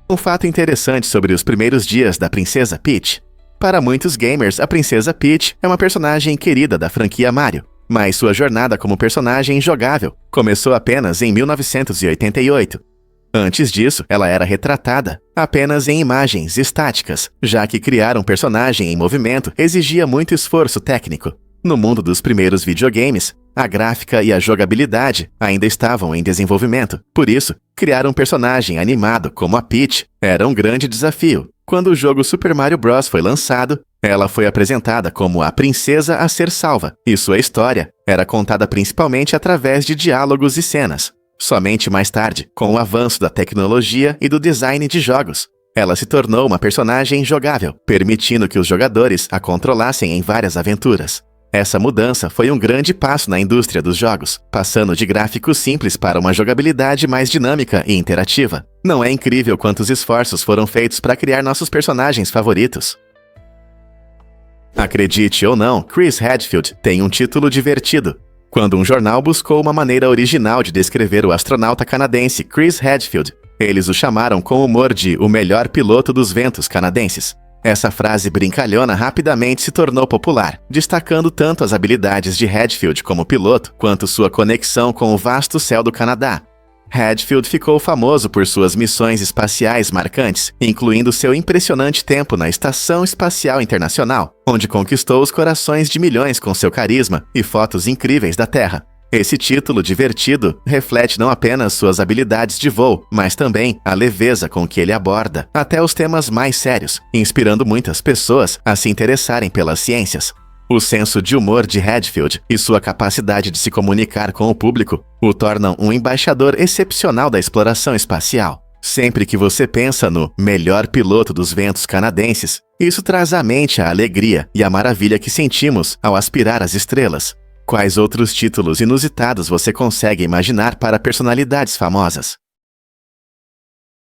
[SPEAKER 1] Um fato interessante sobre os primeiros dias da Princesa Peach. Para muitos gamers, a Princesa Peach é uma personagem querida da franquia Mario, mas sua jornada como personagem jogável começou apenas em 1988. Antes disso, ela era retratada apenas em imagens estáticas, já que criar um personagem em movimento exigia muito esforço técnico. No mundo dos primeiros videogames, a gráfica e a jogabilidade ainda estavam em desenvolvimento. Por isso, criar um personagem animado como a Peach era um grande desafio. Quando o jogo Super Mario Bros. Foi lançado, ela foi apresentada como a princesa a ser salva, e sua história era contada principalmente através de diálogos e cenas. Somente mais tarde, com o avanço da tecnologia e do design de jogos, ela se tornou uma personagem jogável, permitindo que os jogadores a controlassem em várias aventuras. Essa mudança foi um grande passo na indústria dos jogos, passando de gráficos simples para uma jogabilidade mais dinâmica e interativa. Não é incrível quantos esforços foram feitos para criar nossos personagens favoritos? Acredite ou não, Chris Hadfield tem um título divertido. Quando um jornal buscou uma maneira original de descrever o astronauta canadense Chris Hadfield, eles o chamaram com humor de o melhor piloto dos ventos canadenses. Essa frase brincalhona rapidamente se tornou popular, destacando tanto as habilidades de Hadfield como piloto, quanto sua conexão com o vasto céu do Canadá. Hadfield ficou famoso por suas missões espaciais marcantes, incluindo seu impressionante tempo na Estação Espacial Internacional, onde conquistou os corações de milhões com seu carisma e fotos incríveis da Terra. Esse título divertido reflete não apenas suas habilidades de voo, mas também a leveza com que ele aborda até os temas mais sérios, inspirando muitas pessoas a se interessarem pelas ciências. O senso de humor de Hadfield e sua capacidade de se comunicar com o público o tornam um embaixador excepcional da exploração espacial. Sempre que você pensa no melhor piloto dos ventos canadenses, isso traz à mente a alegria e a maravilha que sentimos ao aspirar às estrelas. Quais outros títulos inusitados você consegue imaginar para personalidades famosas?